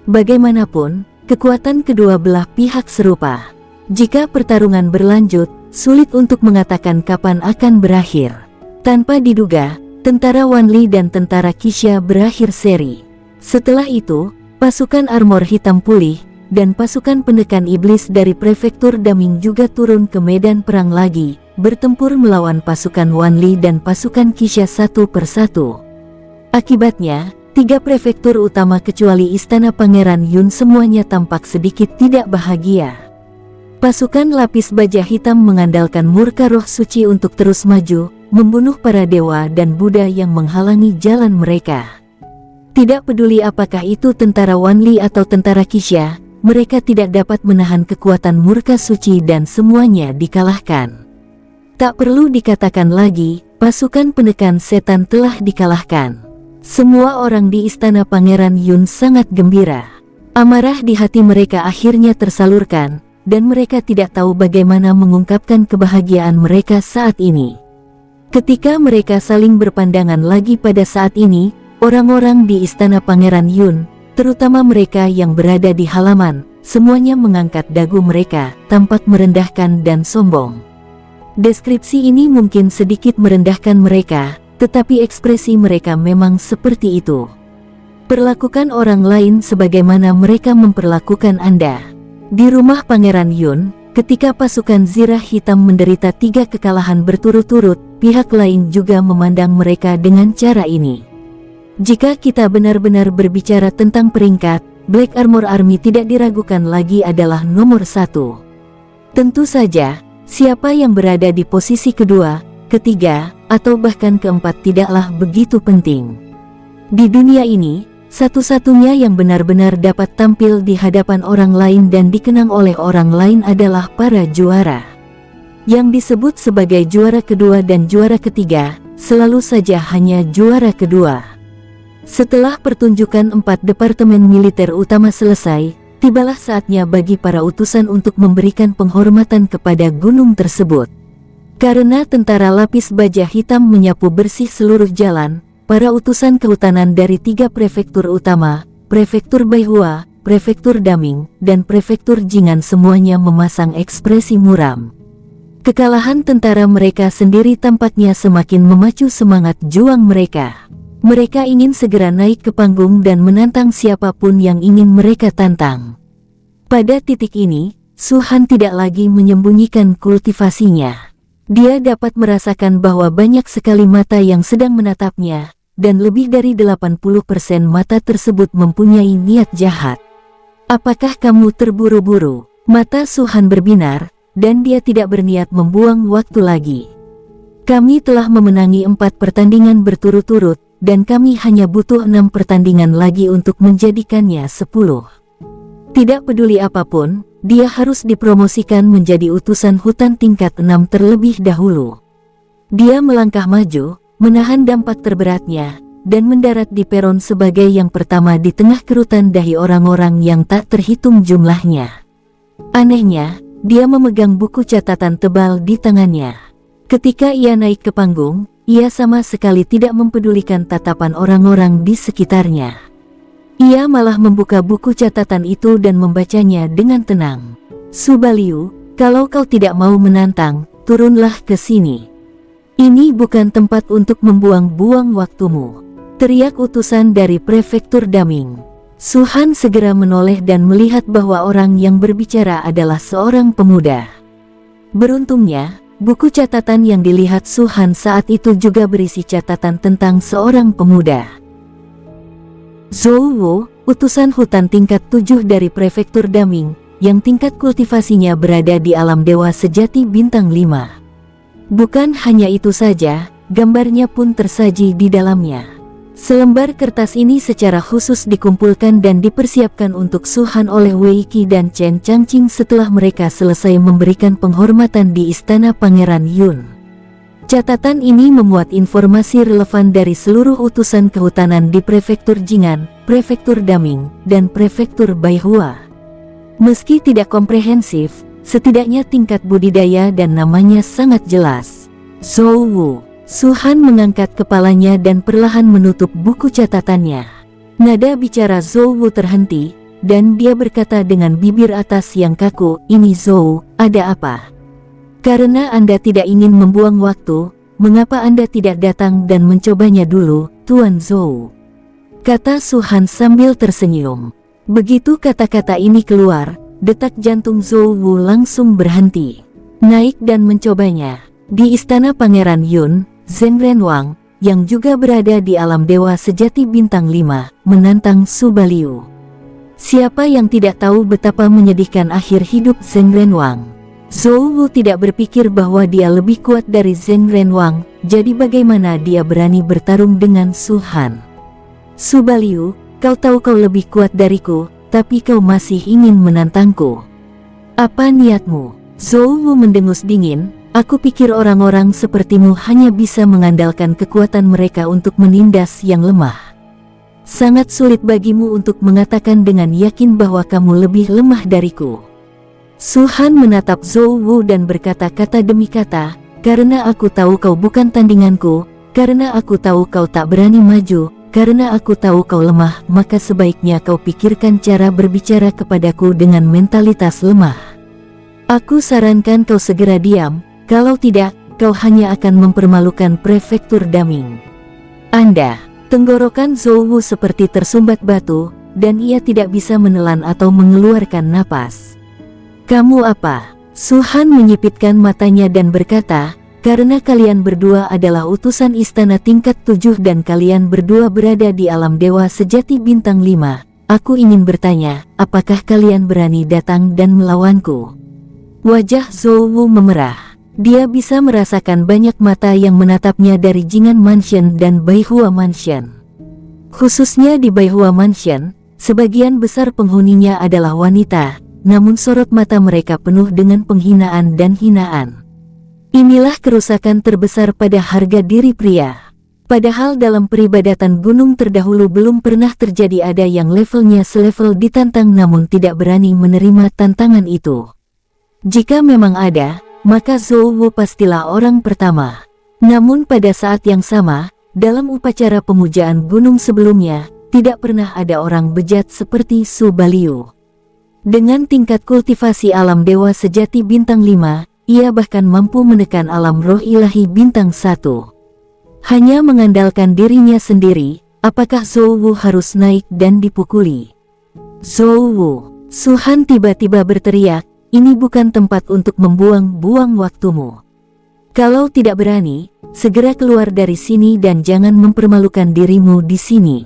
Speaker 1: Bagaimanapun, kekuatan kedua belah pihak serupa. Jika pertarungan berlanjut, sulit untuk mengatakan kapan akan berakhir. Tanpa diduga, tentara Wanli dan tentara Qixia berakhir seri. Setelah itu, pasukan armor hitam pulih, dan pasukan penekan iblis dari prefektur Daming juga turun ke medan perang lagi, bertempur melawan pasukan Wanli dan pasukan Qixia satu persatu. Akibatnya, 3 prefektur utama kecuali Istana Pangeran Yun semuanya tampak sedikit tidak bahagia. Pasukan lapis baja hitam mengandalkan murka roh suci untuk terus maju, membunuh para dewa dan Buddha yang menghalangi jalan mereka. Tidak peduli apakah itu tentara Wanli atau tentara Qixia, mereka tidak dapat menahan kekuatan murka suci dan semuanya dikalahkan. Tak perlu dikatakan lagi, pasukan penekan setan telah dikalahkan. Semua orang di istana Pangeran Yun sangat gembira. Amarah di hati mereka akhirnya tersalurkan, dan mereka tidak tahu bagaimana mengungkapkan kebahagiaan mereka saat ini. Ketika mereka saling berpandangan lagi pada saat ini, orang-orang di istana Pangeran Yun, terutama mereka yang berada di halaman, semuanya mengangkat dagu mereka, tampak merendahkan dan sombong. Deskripsi ini mungkin sedikit merendahkan mereka, tetapi ekspresi mereka memang seperti itu. Perlakukan orang lain sebagaimana mereka memperlakukan Anda. Di rumah Pangeran Yun, ketika pasukan Zirah Hitam menderita 3 kekalahan berturut-turut, pihak lain juga memandang mereka dengan cara ini. Jika kita benar-benar berbicara tentang peringkat, Black Armor Army tidak diragukan lagi adalah nomor 1. Tentu saja, siapa yang berada di posisi kedua, ketiga, atau bahkan keempat tidaklah begitu penting. Di dunia ini, satu-satunya yang benar-benar dapat tampil di hadapan orang lain dan dikenang oleh orang lain adalah para juara. Yang disebut sebagai juara kedua dan juara ketiga, selalu saja hanya juara kedua. Setelah pertunjukan 4 departemen militer utama selesai, tibalah saatnya bagi para utusan untuk memberikan penghormatan kepada gunung tersebut. Karena tentara lapis baja hitam menyapu bersih seluruh jalan, para utusan kehutanan dari 3 prefektur utama, Prefektur Baihua, Prefektur Daming, dan Prefektur Jing'an semuanya memasang ekspresi muram. Kekalahan tentara mereka sendiri tampaknya semakin memacu semangat juang mereka. Mereka ingin segera naik ke panggung dan menantang siapapun yang ingin mereka tantang. Pada titik ini, Su Han tidak lagi menyembunyikan kultivasinya. Dia dapat merasakan bahwa banyak sekali mata yang sedang menatapnya, dan lebih dari 80% mata tersebut mempunyai niat jahat. Apakah kamu terburu-buru? Mata Su Han berbinar, dan dia tidak berniat membuang waktu lagi. Kami telah memenangi 4 pertandingan berturut-turut, dan kami hanya butuh 6 pertandingan lagi untuk menjadikannya 10. Tidak peduli apapun, dia harus dipromosikan menjadi utusan hutan tingkat 6 terlebih dahulu. Dia melangkah maju, menahan dampak terberatnya, dan mendarat di peron sebagai yang pertama di tengah kerutan dahi orang-orang yang tak terhitung jumlahnya. Anehnya, dia memegang buku catatan tebal di tangannya. Ketika ia naik ke panggung, ia sama sekali tidak mempedulikan tatapan orang-orang di sekitarnya. Ia malah membuka buku catatan itu dan membacanya dengan tenang. Su Baliu, kalau kau tidak mau menantang, turunlah ke sini. Ini bukan tempat untuk membuang-buang waktumu, teriak utusan dari Prefektur Daming. Su Han segera menoleh dan melihat bahwa orang yang berbicara adalah seorang pemuda. Beruntungnya, buku catatan yang dilihat Su Han saat itu juga berisi catatan tentang seorang pemuda. Zhou Wu, utusan hutan tingkat 7 dari Prefektur Daming, yang tingkat kultivasinya berada di alam dewa sejati bintang 5. Bukan hanya itu saja, gambarnya pun tersaji di dalamnya. Selembar kertas ini secara khusus dikumpulkan dan dipersiapkan untuk Su Han oleh Wei Qi dan Chen Changqing setelah mereka selesai memberikan penghormatan di Istana Pangeran Yun. Catatan ini memuat informasi relevan dari seluruh utusan kehutanan di Prefektur Jing'an, Prefektur Daming, dan Prefektur Baihua. Meski tidak komprehensif, setidaknya tingkat budidaya dan namanya sangat jelas. Zhou Wu. Su Han mengangkat kepalanya dan perlahan menutup buku catatannya. Nada bicara Zhou Wu terhenti, dan dia berkata dengan bibir atas yang kaku, "Ini Zhou, ada apa? Karena Anda tidak ingin membuang waktu, mengapa Anda tidak datang dan mencobanya dulu, Tuan Zhou?" kata Su Han sambil tersenyum. Begitu kata-kata ini keluar, detak jantung Zhou Wu langsung berhenti. Naik dan mencobanya. Di Istana Pangeran Yun, Zheng Renwang, yang juga berada di alam dewa sejati bintang 5, menantang Su Baliu. Siapa yang tidak tahu betapa menyedihkan akhir hidup Zheng Renwang? Zhou Wu tidak berpikir bahwa dia lebih kuat dari Zheng Renwang, jadi bagaimana dia berani bertarung dengan Su Han? Su Baliu, kau tahu kau lebih kuat dariku, tapi kau masih ingin menantangku. Apa niatmu? Zhou Wu mendengus dingin. Aku pikir orang-orang sepertimu hanya bisa mengandalkan kekuatan mereka untuk menindas yang lemah. Sangat sulit bagimu untuk mengatakan dengan yakin bahwa kamu lebih lemah dariku. Su Han menatap Zhou Wu dan berkata kata demi kata, "Karena aku tahu kau bukan tandinganku, karena aku tahu kau tak berani maju, karena aku tahu kau lemah, maka sebaiknya kau pikirkan cara berbicara kepadaku dengan mentalitas lemah. Aku sarankan kau segera diam. Kalau tidak, kau hanya akan mempermalukan Prefektur Daming." Tenggorokan Zhou Wu seperti tersumbat batu, dan ia tidak bisa menelan atau mengeluarkan napas. "Kamu apa?" Su Han menyipitkan matanya dan berkata, "Karena kalian berdua adalah utusan istana tingkat 7 dan kalian berdua berada di alam dewa sejati bintang 5, aku ingin bertanya, apakah kalian berani datang dan melawanku?" Wajah Zhou Wu memerah. Dia bisa merasakan banyak mata yang menatapnya dari Jing'an Mansion dan Baihua Mansion. Khususnya di Baihua Mansion, sebagian besar penghuninya adalah wanita, namun sorot mata mereka penuh dengan penghinaan dan hinaan. Inilah kerusakan terbesar pada harga diri pria. Padahal dalam peribadatan gunung terdahulu belum pernah terjadi ada yang levelnya selevel ditantang namun tidak berani menerima tantangan itu. Jika memang ada, maka Zhou Wu pastilah orang pertama. Namun pada saat yang sama, dalam upacara pemujaan gunung sebelumnya, tidak pernah ada orang bejat seperti Su Baliu. Dengan tingkat kultivasi alam dewa sejati bintang 5, ia bahkan mampu menekan alam roh ilahi bintang 1. Hanya mengandalkan dirinya sendiri, apakah Zhou Wu harus naik dan dipukuli? Zhou Wu, Su Han tiba-tiba berteriak, ini bukan tempat untuk membuang-buang waktumu. Kalau tidak berani, segera keluar dari sini dan jangan mempermalukan dirimu di sini.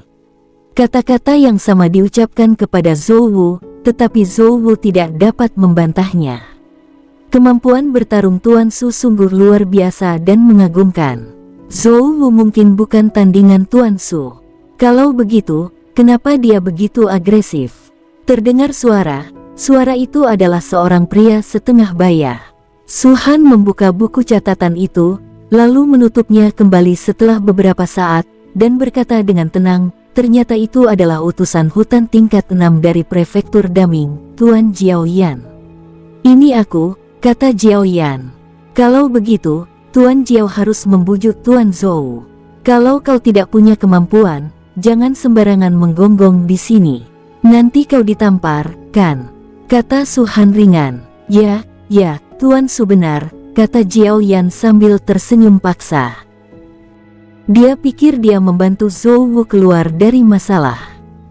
Speaker 1: Kata-kata yang sama diucapkan kepada Zhou Wu, tetapi Zhou Wu tidak dapat membantahnya. Kemampuan bertarung Tuan Su sungguh luar biasa dan mengagumkan. Zhou Wu mungkin bukan tandingan Tuan Su. Kalau begitu, kenapa dia begitu agresif? Terdengar suara itu adalah seorang pria setengah baya. Su Han membuka buku catatan itu, lalu menutupnya kembali setelah beberapa saat, dan berkata dengan tenang, ternyata itu adalah utusan hutan tingkat 6 dari prefektur Daming, Tuan Jiaoyan. Ini aku, kata Jiaoyan. Kalau begitu, Tuan Jiao harus membujuk Tuan Zhou. Kalau kau tidak punya kemampuan, jangan sembarangan menggonggong di sini. Nanti kau ditampar, kan? Kata Su Han ringan. Ya, Tuan Su benar, kata Jiaoyan sambil tersenyum paksa. Dia pikir dia membantu Zhou Wu keluar dari masalah.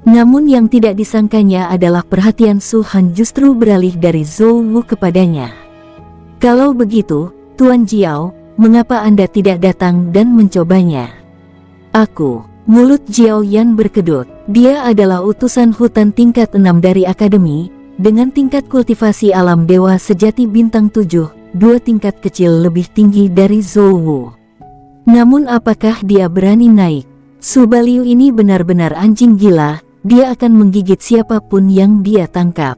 Speaker 1: Namun yang tidak disangkanya adalah perhatian Su Han justru beralih dari Zhou Wu kepadanya. Kalau begitu, Tuan Jiao, mengapa Anda tidak datang dan mencobanya? Aku. Mulut Jiaoyan berkedut. Dia adalah utusan hutan tingkat 6 dari akademi, dengan tingkat kultivasi alam dewa sejati bintang 7, 2 tingkat kecil lebih tinggi dari Zhou Wu. Namun apakah dia berani naik? Su Baliu ini benar-benar anjing gila, dia akan menggigit siapapun yang dia tangkap.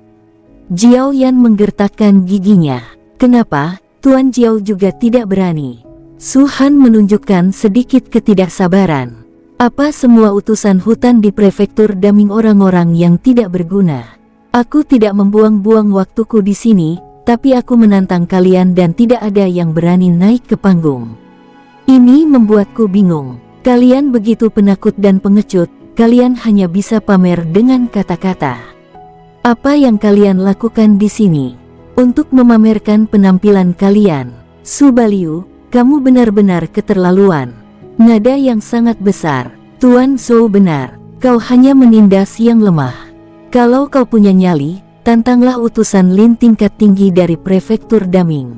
Speaker 1: Jiaoyan menggertakkan giginya. Kenapa, Tuan Jiao juga tidak berani? Su Han menunjukkan sedikit ketidaksabaran. Apa semua utusan hutan di prefektur Daming orang-orang yang tidak berguna? Aku tidak membuang-buang waktuku di sini, tapi aku menantang kalian dan tidak ada yang berani naik ke panggung. Ini membuatku bingung. Kalian begitu penakut dan pengecut, kalian hanya bisa pamer dengan kata-kata. Apa yang kalian lakukan di sini? Untuk memamerkan penampilan kalian. Su Baliu, kamu benar-benar keterlaluan. Nada yang sangat besar. Tuan Zhou benar, kau hanya menindas yang lemah. Kalau kau punya nyali, tantanglah utusan Lin tingkat tinggi dari prefektur Daming.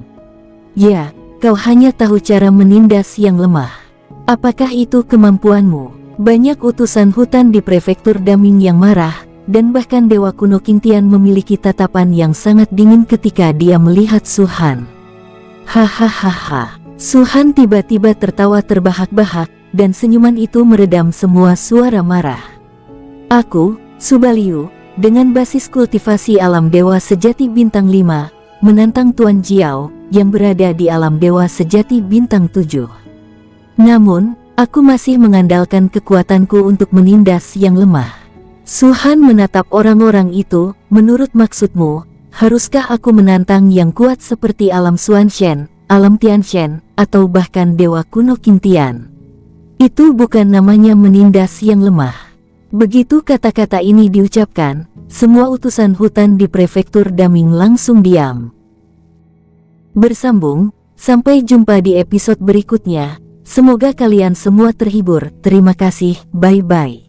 Speaker 1: Ya, kau hanya tahu cara menindas yang lemah. Apakah itu kemampuanmu? Banyak utusan hutan di prefektur Daming yang marah, dan bahkan Dewa Kuno Qingtian memiliki tatapan yang sangat dingin ketika dia melihat Su Han. Hahaha. Su Han tiba-tiba tertawa terbahak-bahak, dan senyuman itu meredam semua suara marah. Aku, Su Baliu, dengan basis kultivasi alam dewa sejati bintang 5, menantang Tuan Jiao, yang berada di alam dewa sejati bintang 7. Namun, aku masih mengandalkan kekuatanku untuk menindas yang lemah. Su Han menatap orang-orang itu, menurut maksudmu, haruskah aku menantang yang kuat seperti alam Xuanshen, alam Tianshen, atau bahkan Dewa Kuno Qingtian? Itu bukan namanya menindas yang lemah. Begitu kata-kata ini diucapkan, semua utusan hutan di prefektur Daming langsung diam. Bersambung, sampai jumpa di episode berikutnya. Semoga kalian semua terhibur. Terima kasih, bye-bye.